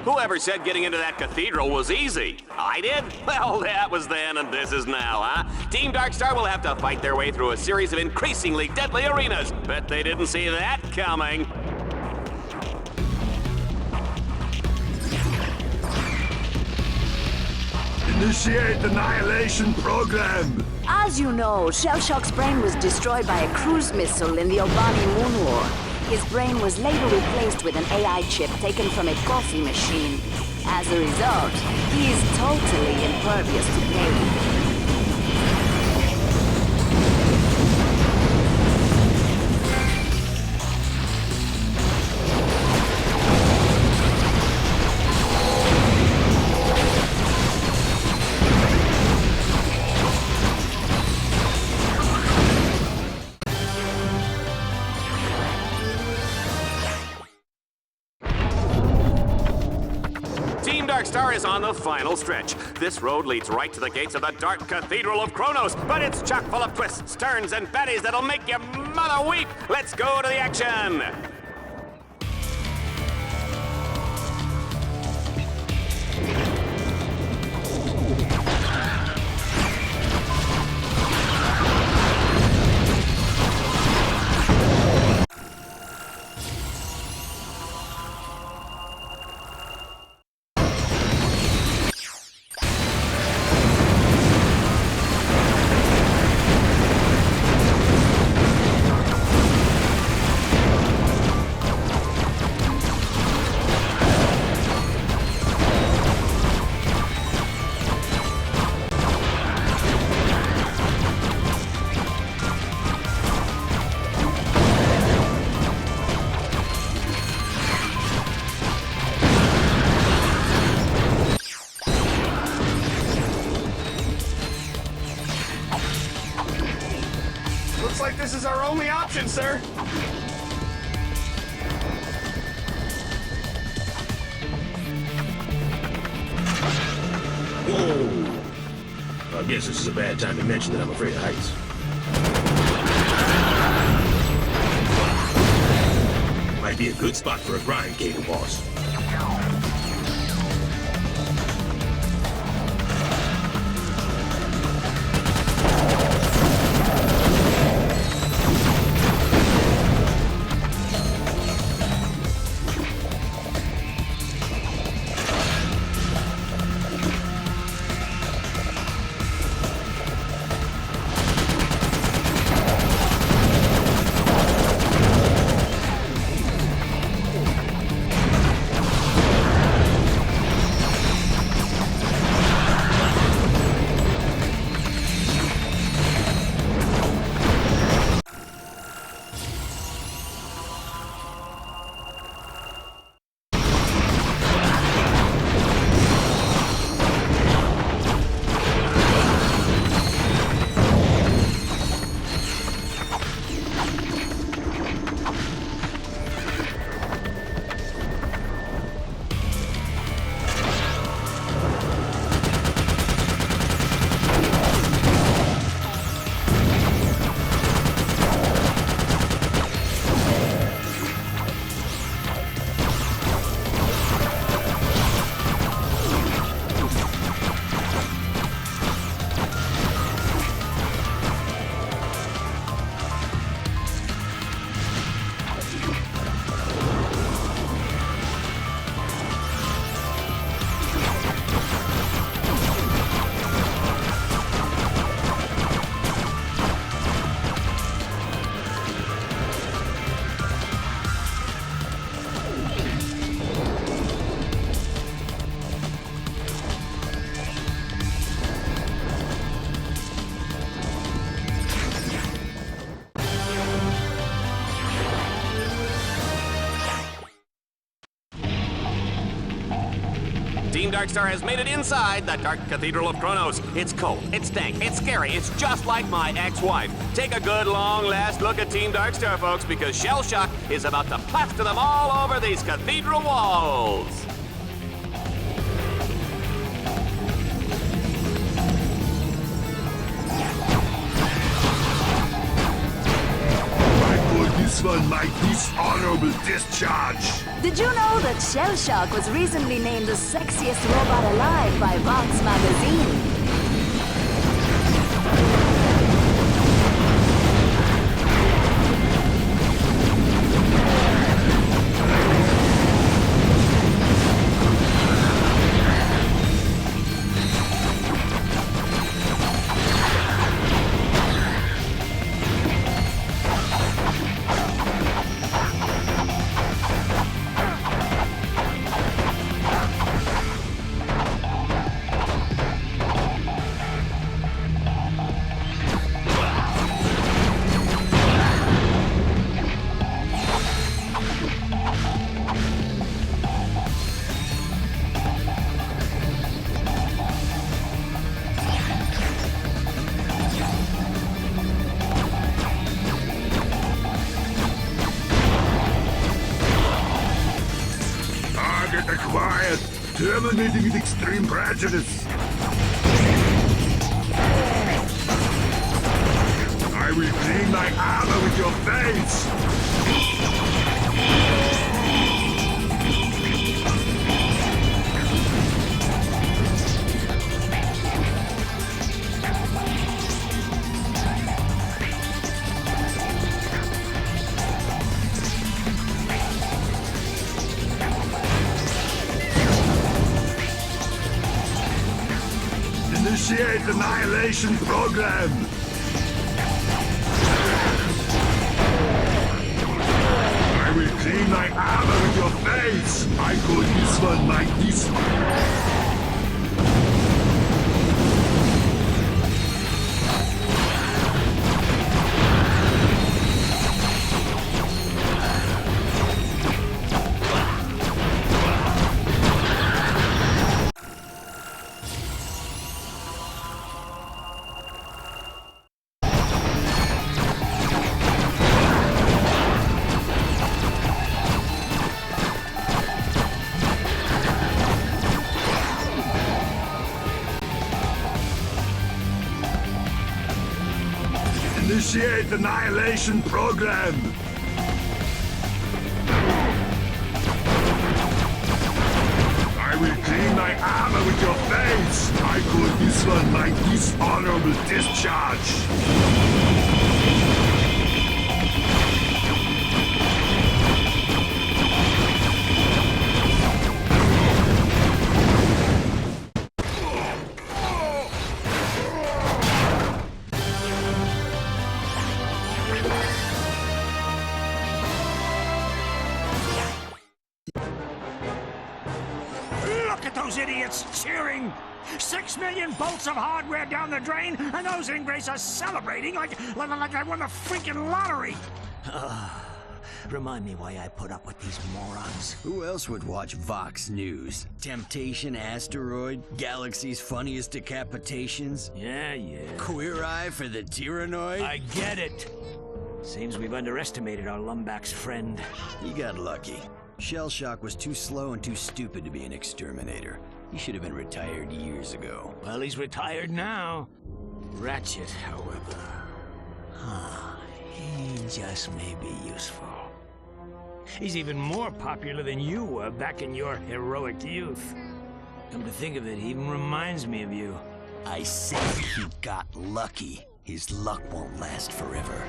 Whoever said getting into that cathedral was easy? I did? Well, that was then and this is now, huh? Team Darkstar will have to fight their way through a series of increasingly deadly arenas. Bet they didn't see that coming. Initiate annihilation program. As you know, Shellshock's brain was destroyed by a cruise missile in the Albani Moon War. His brain was later replaced with an AI chip taken from a coffee machine. As a result, he is totally impervious to pain. Darkstar is on the final stretch. This road leads right to the gates of the Dark Cathedral of Kronos, but it's chock full of twists, turns, and baddies that'll make your mother weep. Let's go to the action. Looks like this is our only option, sir. Whoa! I guess this is a bad time to mention that I'm afraid of heights. Might be a good spot for a grind cable, boss. Team Darkstar has made it inside the Dark Cathedral of Kronos. It's cold, it's dank, it's scary, it's just like my ex-wife. Take a good long last look at Team Darkstar, folks, because shell shock is about to plaster them all over these cathedral walls. This one, my dishonorable discharge. Did you know that Shell Shock was recently named the sexiest robot alive by Vox magazine? Acquired, terminating with extreme prejudice. I will clean my armor with your face. Initiate annihilation program. I will clean my armor with your face. I call this one my disc. Initiate annihilation program. I will clean my armor with your face. I call this one my dishonorable discharge. Look at those idiots cheering! 6 million bolts of hardware down the drain, and those ingrates are celebrating like I won the freaking lottery! Remind me why I put up with these morons. Who else would watch Vox News? Temptation Asteroid? Galaxy's funniest decapitations? Yeah. Queer Eye for the Tyrannoid? I get it. Seems we've underestimated our Lumbach's friend. He got lucky. Shell Shock was too slow and too stupid to be an exterminator. He should have been retired years ago. Well, he's retired now. Ratchet, however... he just may be useful. He's even more popular than you were back in your heroic youth. Come to think of it, he even reminds me of you. I said he got lucky. His luck won't last forever.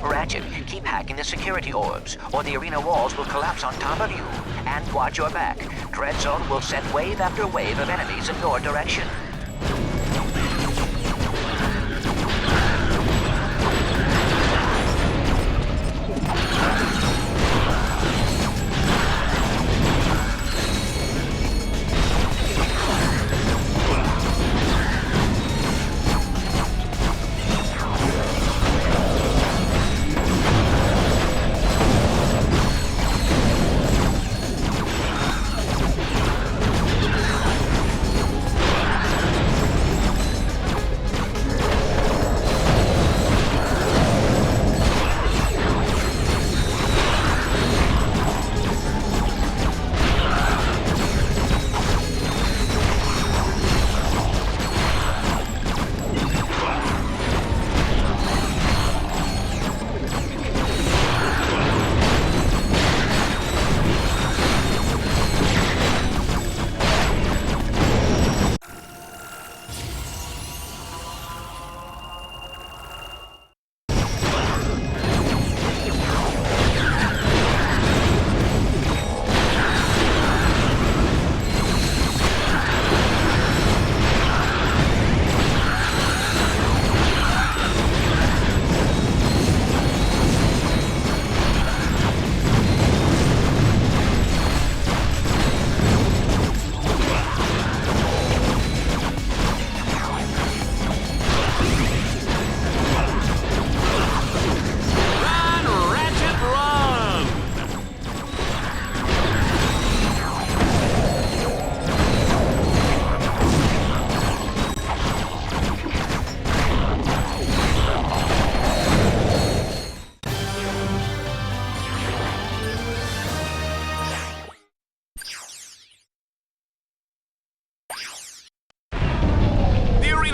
Ratchet, keep hacking the security orbs, or the arena walls will collapse on top of you. And watch your back. Dread Zone will send wave after wave of enemies in your direction.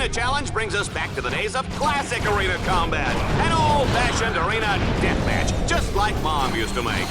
Arena Challenge brings us back to the days of classic arena combat. An old-fashioned arena deathmatch, just like Mom used to make.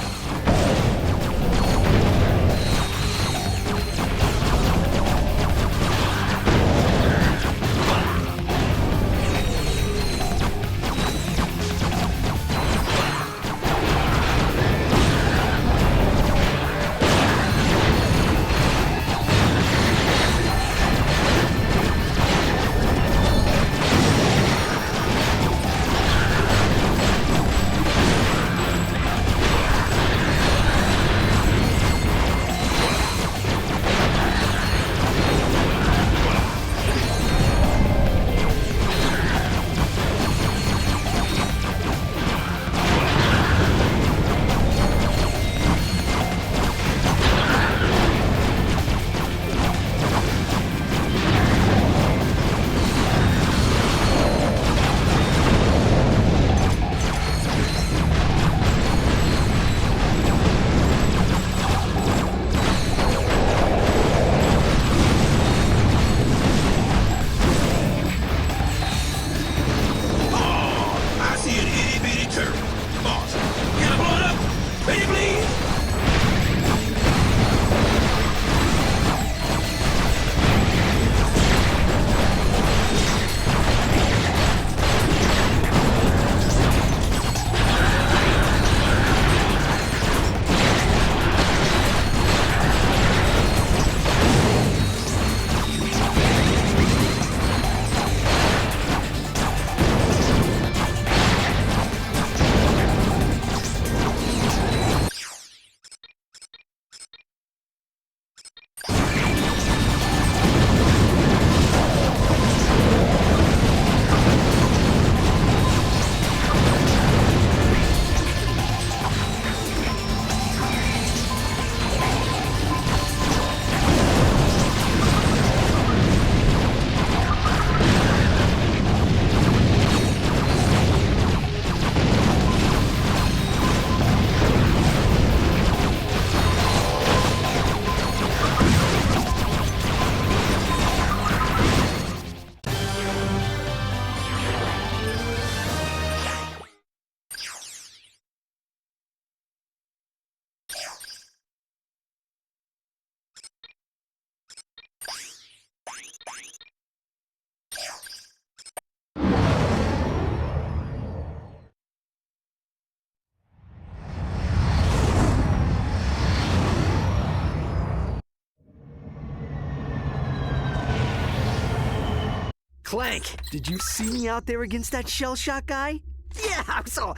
Clank, did you see me out there against that shell shock guy? Yeah, I saw.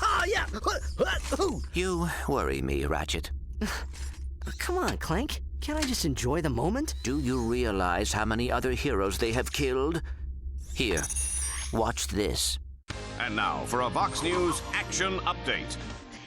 Oh, yeah. You worry me, Ratchet. Come on, Clank. Can't I just enjoy the moment? Do you realize how many other heroes they have killed? Here, watch this. And now for a Vox News action update.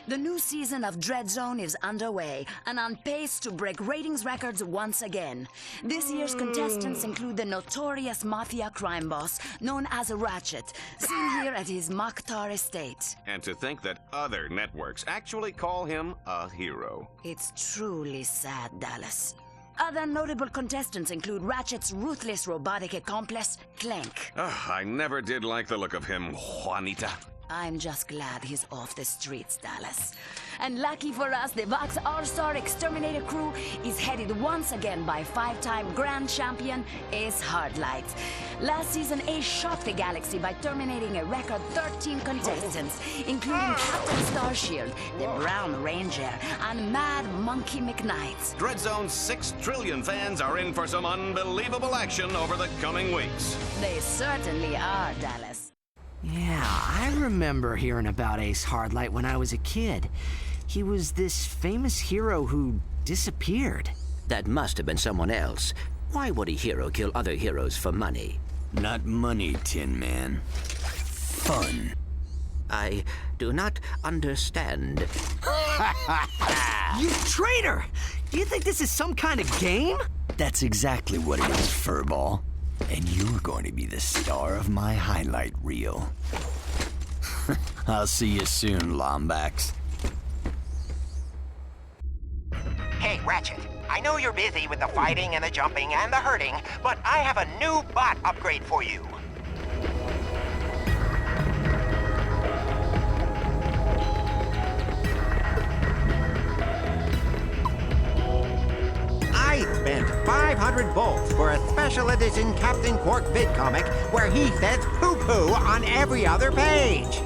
The new season of Dread Zone is underway and on pace to break ratings records once again. This year's contestants include the notorious mafia crime boss known as Ratchet, seen here at his Mokhtar estate. And to think that other networks actually call him a hero. It's truly sad, Dallas. Other notable contestants include Ratchet's ruthless robotic accomplice, Clank. I never did like the look of him, Juanita. I'm just glad he's off the streets, Dallas. And lucky for us, the Vox All-Star Exterminator crew is headed once again by five-time grand champion Ace Hardlight. Last season, Ace shocked the galaxy by terminating a record 13 contestants, including Captain Starshield, the Brown Ranger, and Mad Monkey McKnight. Dread Zone's 6 trillion fans are in for some unbelievable action over the coming weeks. They certainly are, Dallas. Yeah, I remember hearing about Ace Hardlight when I was a kid. He was this famous hero who disappeared. That must have been someone else. Why would a hero kill other heroes for money? Not money, Tin Man. Fun. I do not understand. You traitor! You think this is some kind of game? That's exactly what it is, Furball. And you're going to be the star of my highlight reel. I'll see you soon, Lombax. Hey, Ratchet. Ratchet, I know you're busy with the fighting and the jumping and the hurting, but I have a new bot upgrade for you. I spent 500 volts for a special edition Captain Quark vid comic where he says poo-poo on every other page.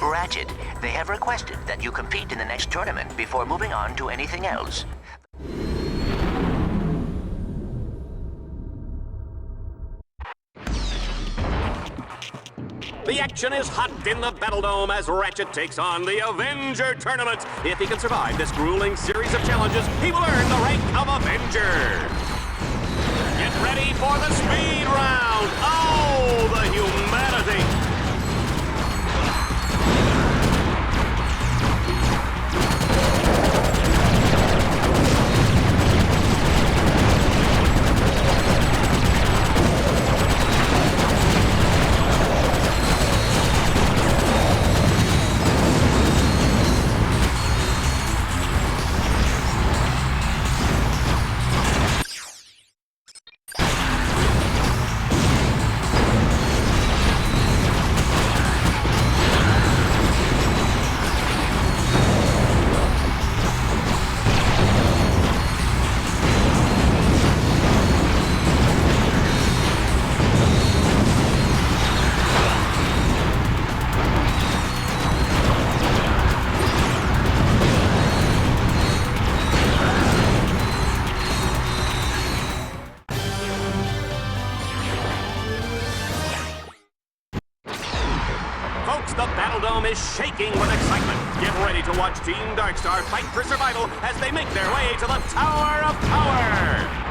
Ratchet, they have requested that you compete in the next tournament before moving on to anything else. The action is hot in the Battle Dome as Ratchet takes on the Avenger Tournament. If he can survive this grueling series of challenges, he will earn the rank of Avenger. Get ready for the speed round. Oh, the humanity. The Battle Dome is shaking with excitement. Get ready to watch Team Darkstar fight for survival as they make their way to the Tower of Power.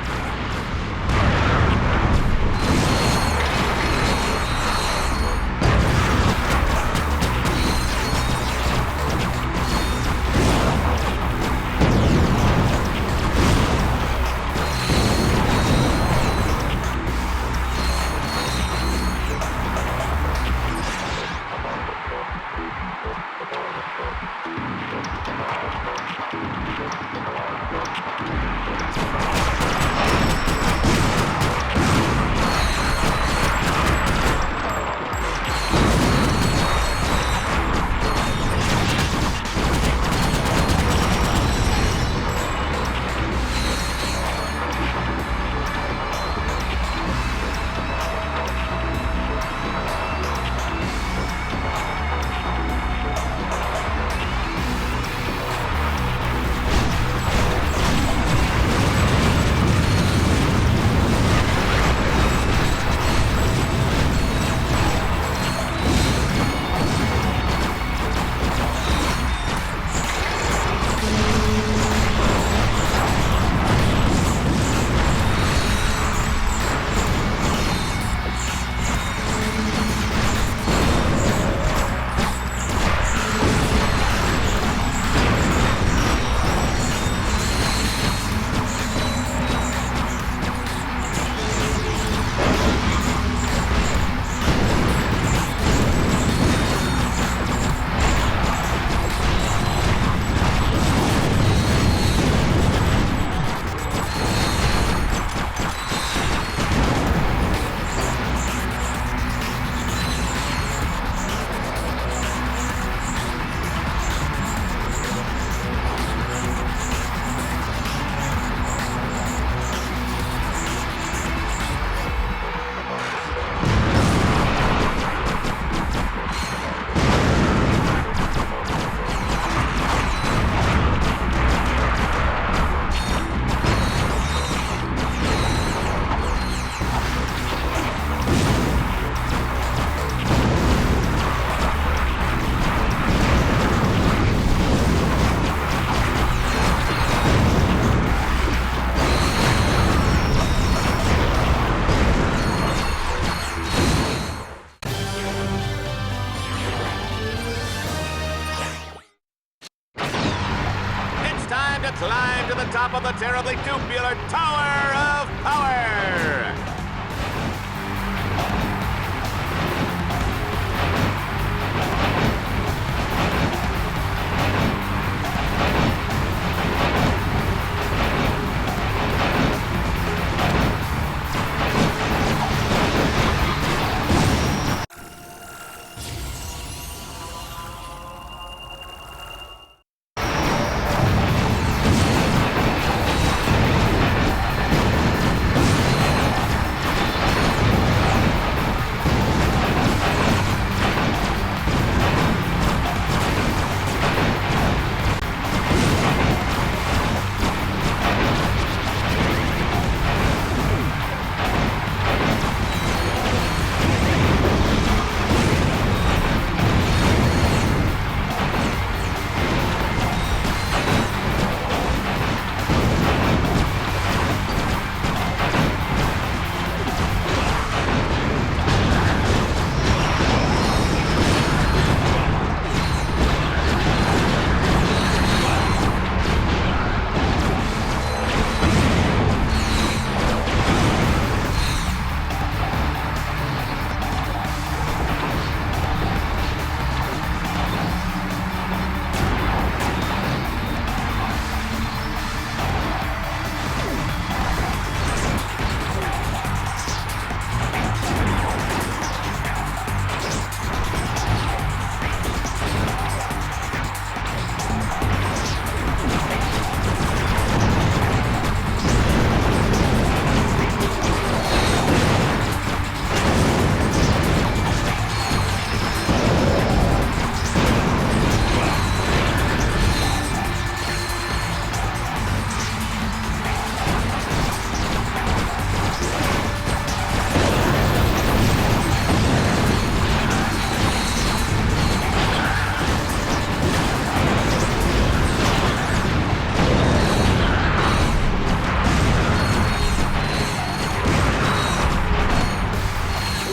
time to climb to the top of the terribly tubular Tower of Power!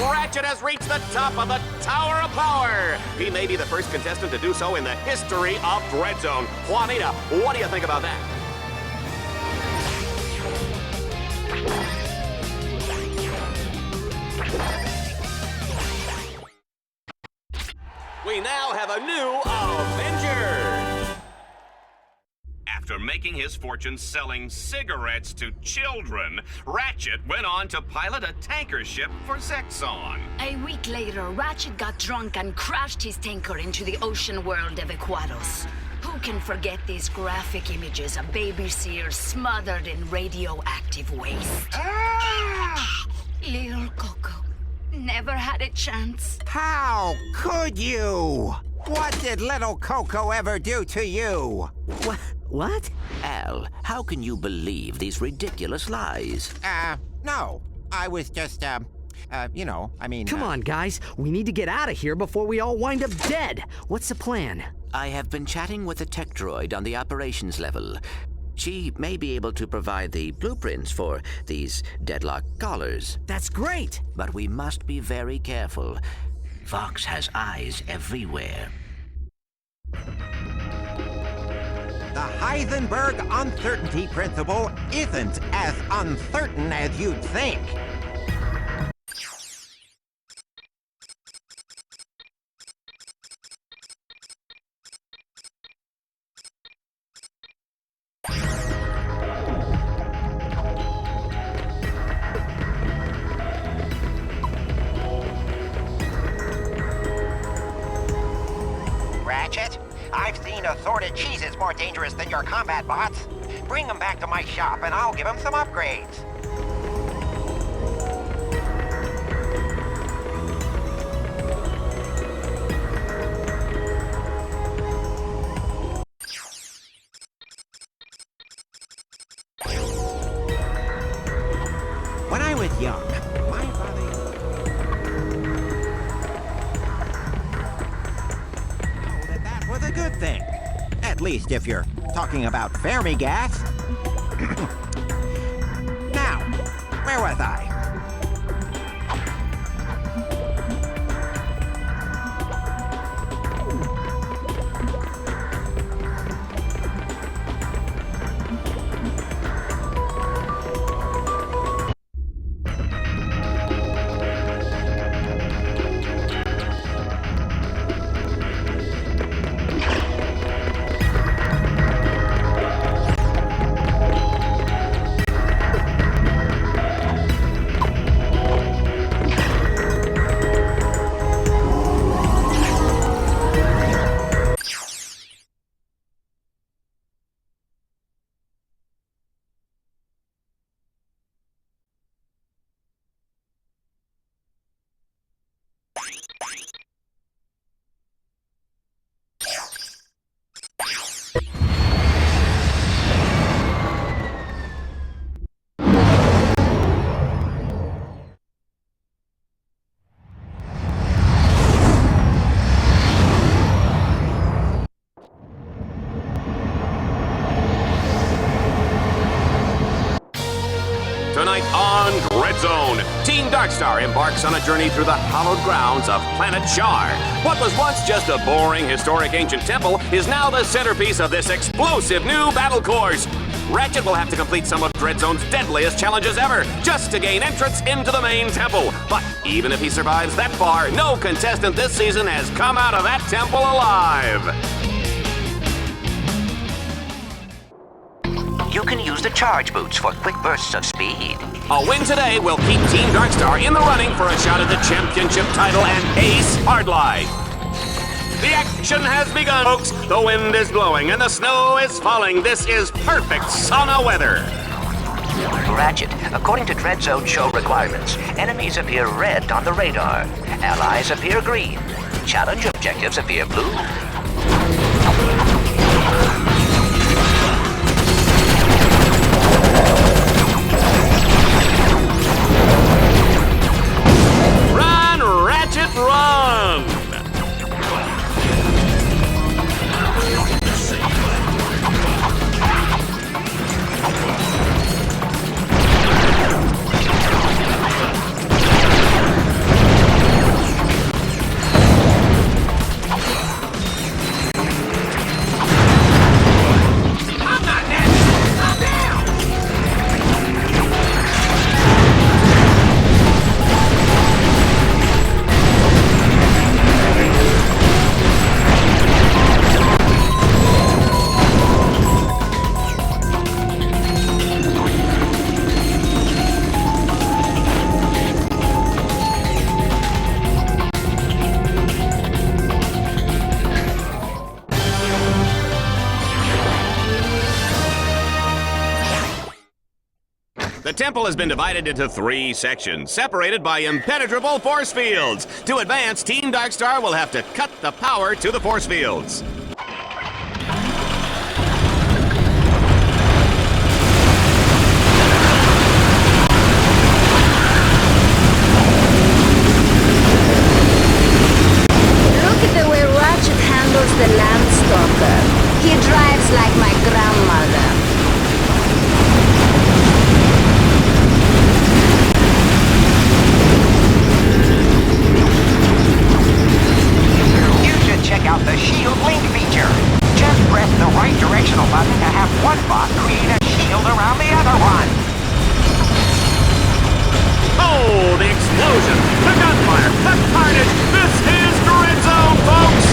Ratchet has reached the top of the Tower of Power. He may be the first contestant to do so in the history of Dread Zone. Juanita, what do you think about that? We now have a new Avenger. After making his fortune selling cigarettes to children, Ratchet went on to pilot a tanker ship for Zexon. A week later, Ratchet got drunk and crashed his tanker into the ocean world of Equados. Who can forget these graphic images of baby seals smothered in radioactive waste? Ah! Little Coco never had a chance. How could you? What did little Coco ever do to you? What? Al, how can you believe these ridiculous lies? No. I was just, you know, I mean... Come on, guys. We need to get out of here before we all wind up dead. What's the plan? I have been chatting with a tech droid on the operations level. She may be able to provide the blueprints for these Deadlocked collars. That's great! But we must be very careful. Vox has eyes everywhere. The Heisenberg uncertainty principle isn't as uncertain as you'd think. Ratchet, I've seen assorted cheeses more dangerous than your combat bots. Bring them back to my shop and I'll give them some upgrades. When I was young, my father... That was a good thing. At least if you're talking about Fermi gas. Now, where was I? Tonight on Dread Zone, Team Darkstar embarks on a journey through the hallowed grounds of Planet Shar. What was once just a boring, historic ancient temple is now the centerpiece of this explosive new battle course. Ratchet will have to complete some of Dread Zone's deadliest challenges ever, just to gain entrance into the main temple. But even if he survives that far, no contestant this season has come out of that temple alive. You can use the charge boots for quick bursts of speed. A win today will keep Team Darkstar in the running for a shot at the championship title and Ace Hardline. The action has begun, folks. The wind is blowing and the snow is falling. This is perfect sauna weather. Ratchet, according to Dread Zone show requirements, enemies appear red on the radar. Allies appear green. Challenge objectives appear blue. Run, Ratchet, run! The temple has been divided into 3 sections, separated by impenetrable force fields. To advance, Team Darkstar will have to cut the power to the force fields. Look at the way Ratchet handles the Landstalker. He drives like my grandmother. Check out the Shield Link feature. Just press the right directional button to have one bot create a shield around the other one. Oh, the explosion, the gunfire, the carnage. This is Dread Zone, folks!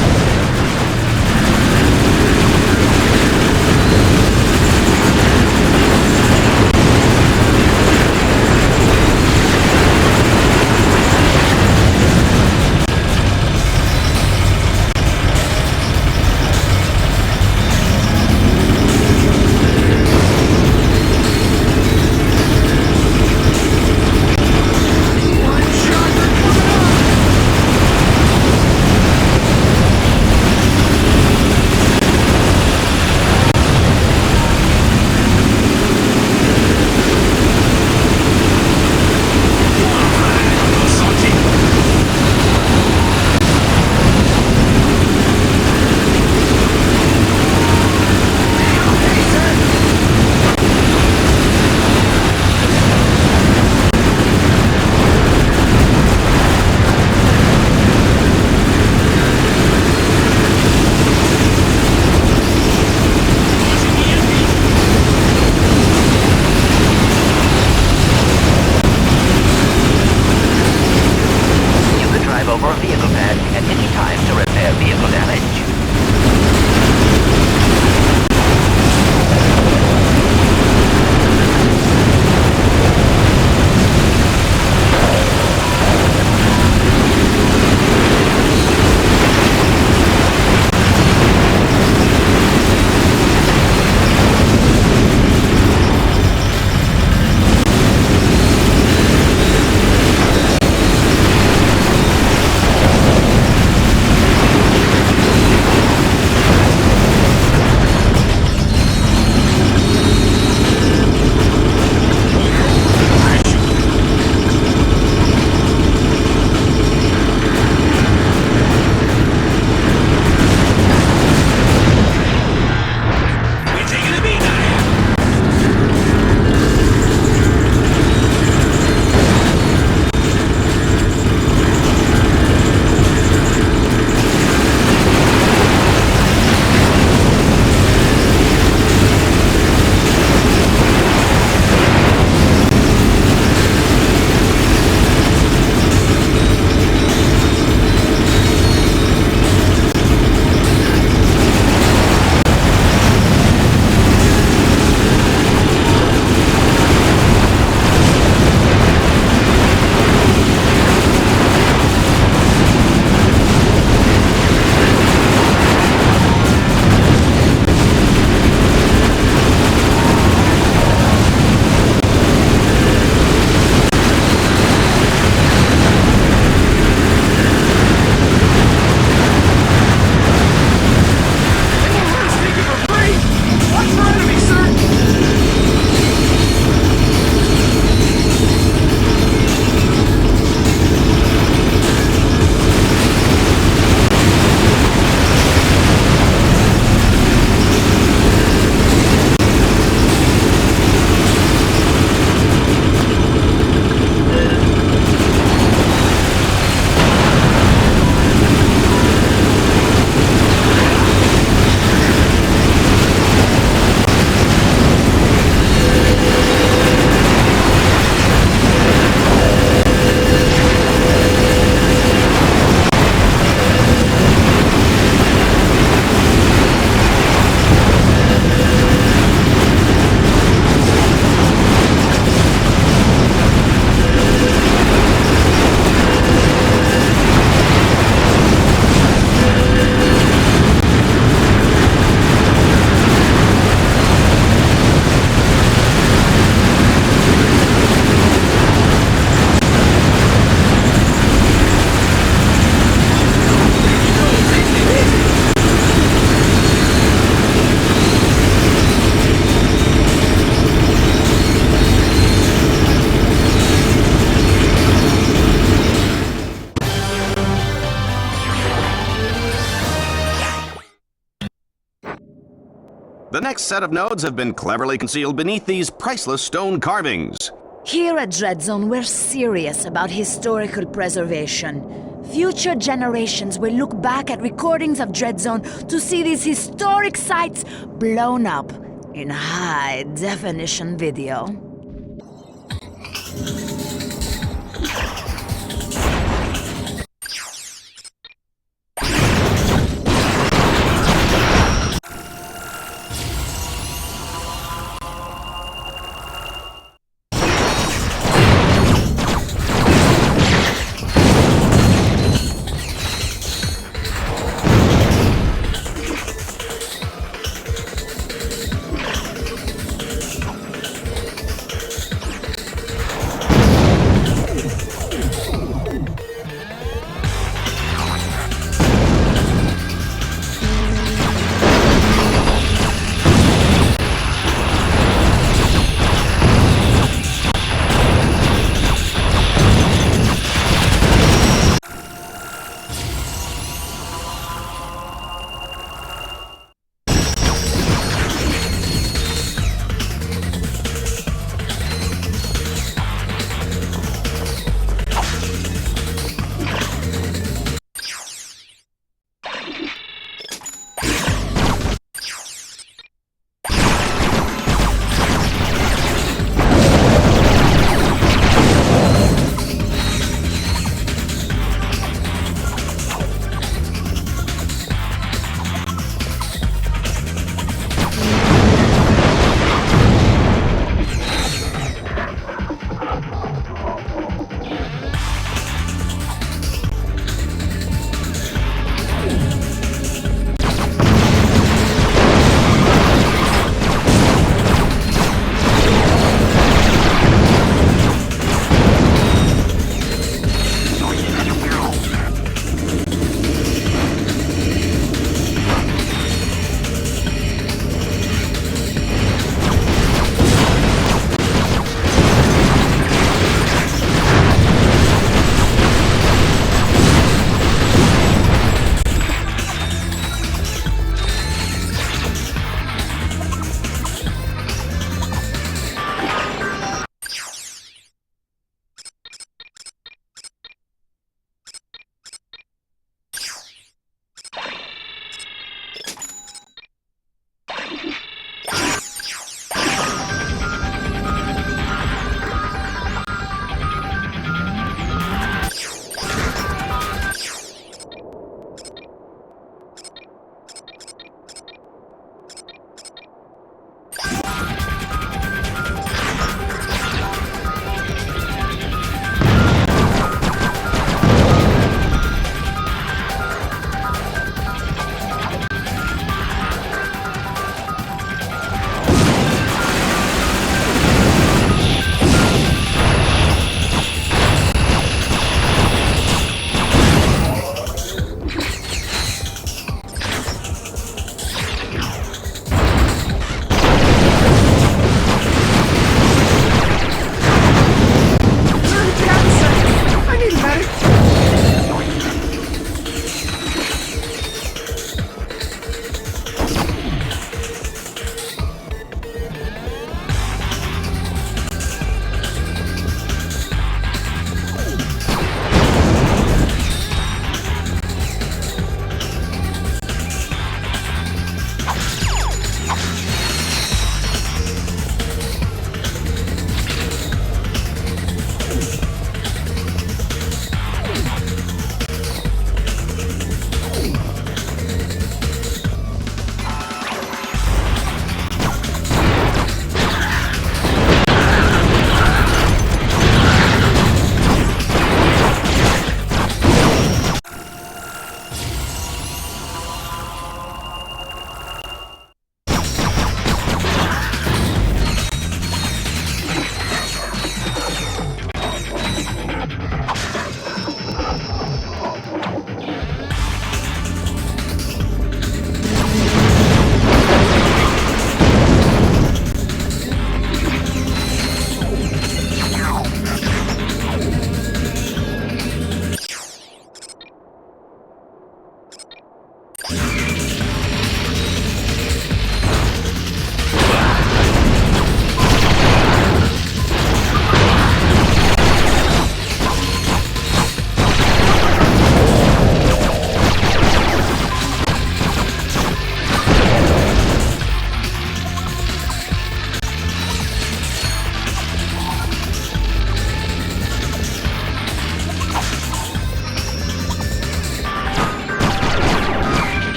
The next set of nodes have been cleverly concealed beneath these priceless stone carvings. Here at Dreadzone, we're serious about historical preservation. Future generations will look back at recordings of Dreadzone to see these historic sites blown up in high-definition video.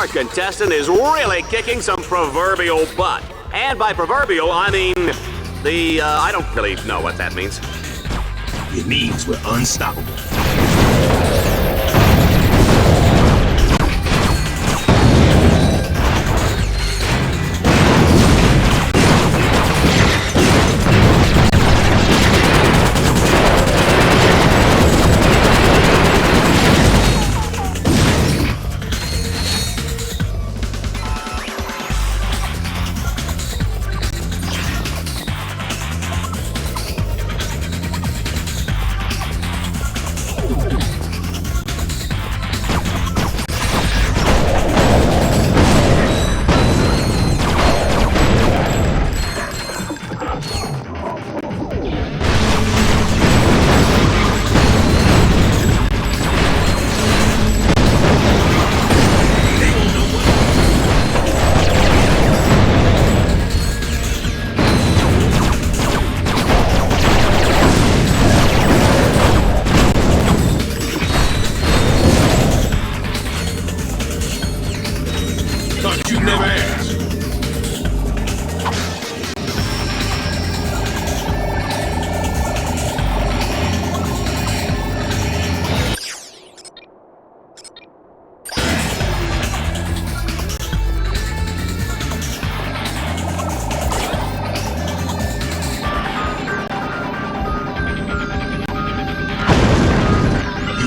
Our contestant is really kicking some proverbial butt. And by proverbial, I mean I don't really know what that means. It means we're unstoppable.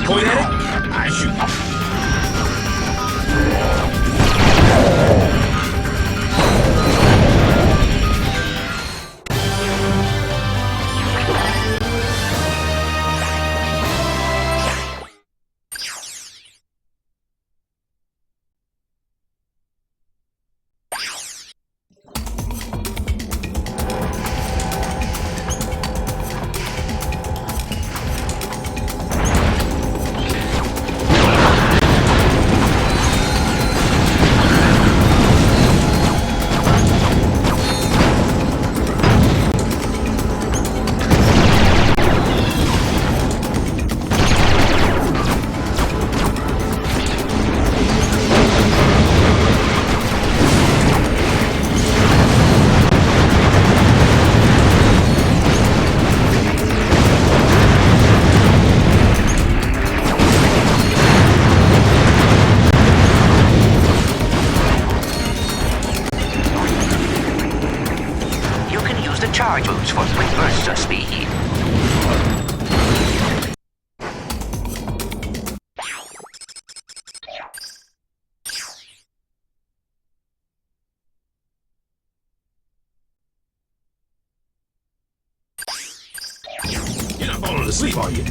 Point at it, I shoot. Charge moves for quick bursts of speed. You're not falling asleep, are you?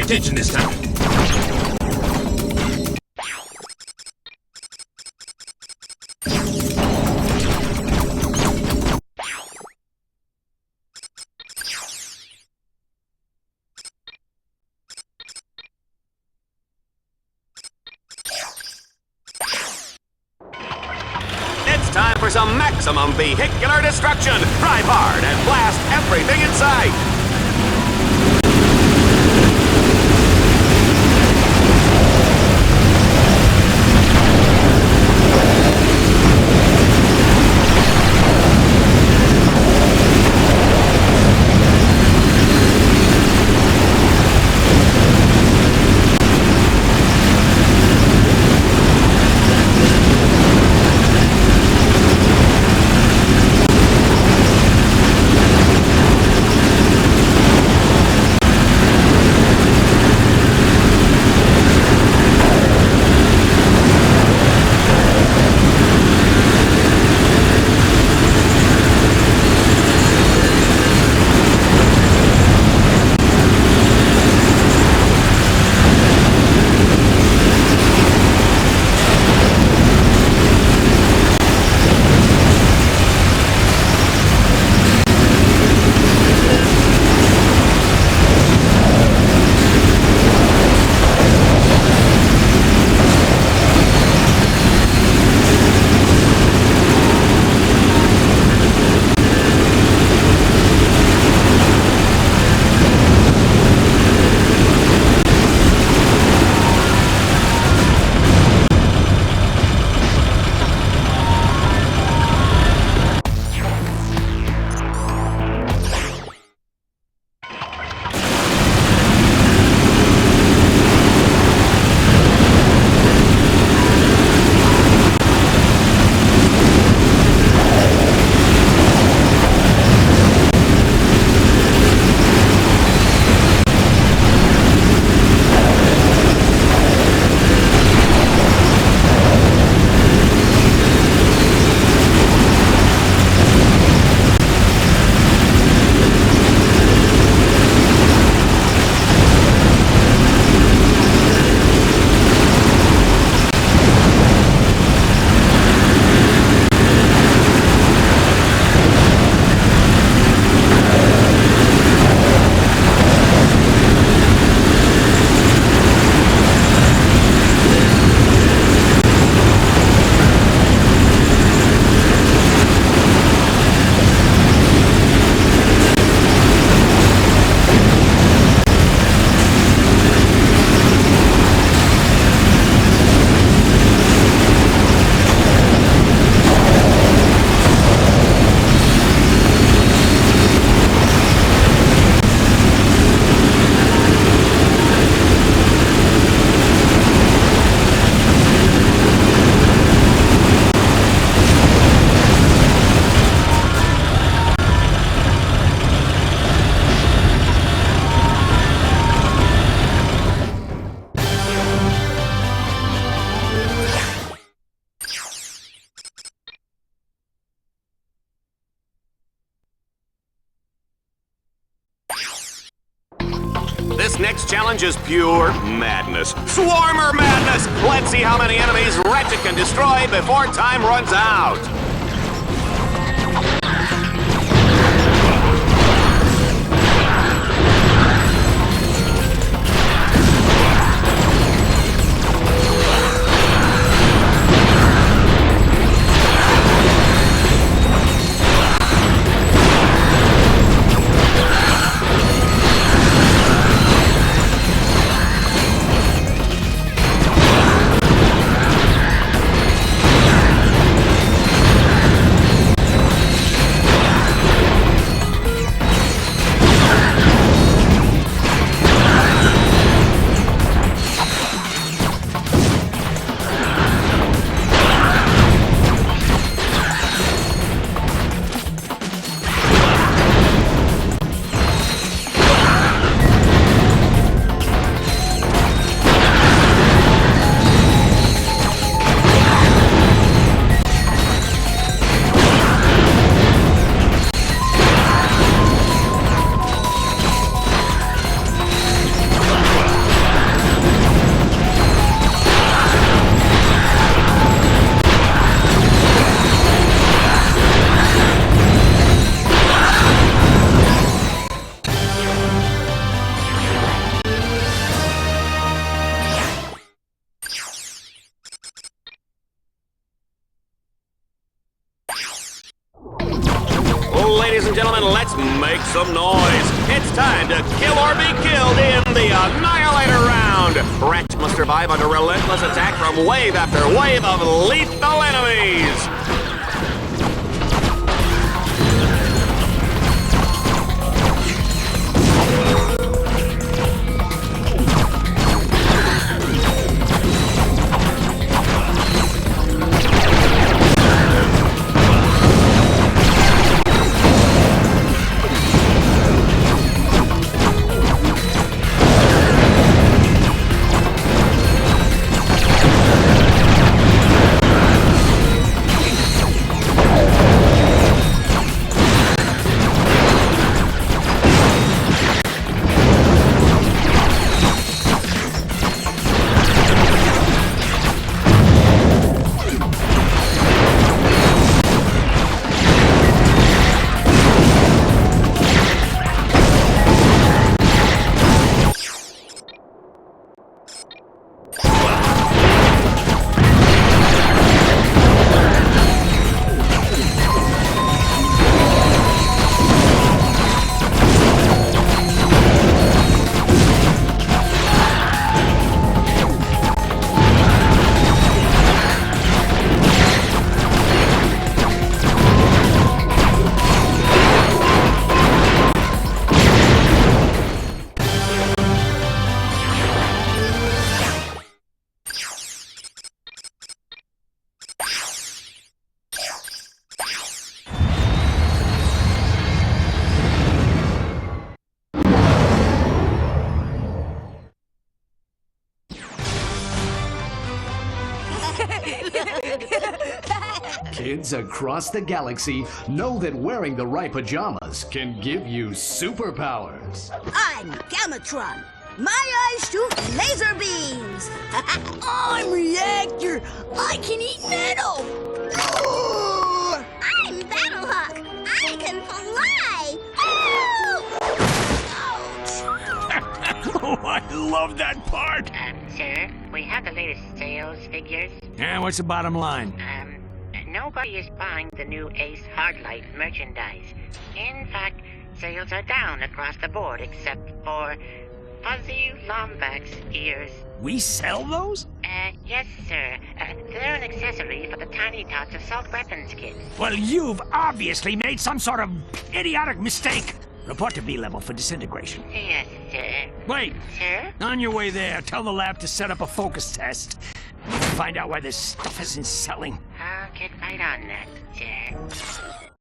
attention this time. It's time for some maximum vehicular destruction. Drive hard and blast everything in sight. This next challenge is pure madness. Swarmer madness! Let's see how many enemies Ratchet can destroy before time runs out. Ladies and gentlemen, let's make some noise. It's time to kill or be killed in the Annihilator round. Ratchet must survive under relentless attack from wave after wave of lethal enemies. Kids across the galaxy know that wearing the right pajamas can give you superpowers. I'm Gamatron. My eyes shoot laser beams. I'm Reactor. I can eat metal. I'm Battlehawk. I can fly. Oh, I love that part. Sir, we have the latest sales figures. Yeah, what's the bottom line? Nobody is buying the new Ace Hardlight merchandise. In fact, sales are down across the board except for Fuzzy Lombax ears. We sell those? Yes, sir. They're an accessory for the Tiny Tots assault weapons kit. Well, you've obviously made some sort of idiotic mistake. Report to B-level for disintegration. Yes, sir. Wait. Sir? On your way there, tell the lab to set up a focus test. Find out why this stuff isn't selling. I'll get right on that, sir.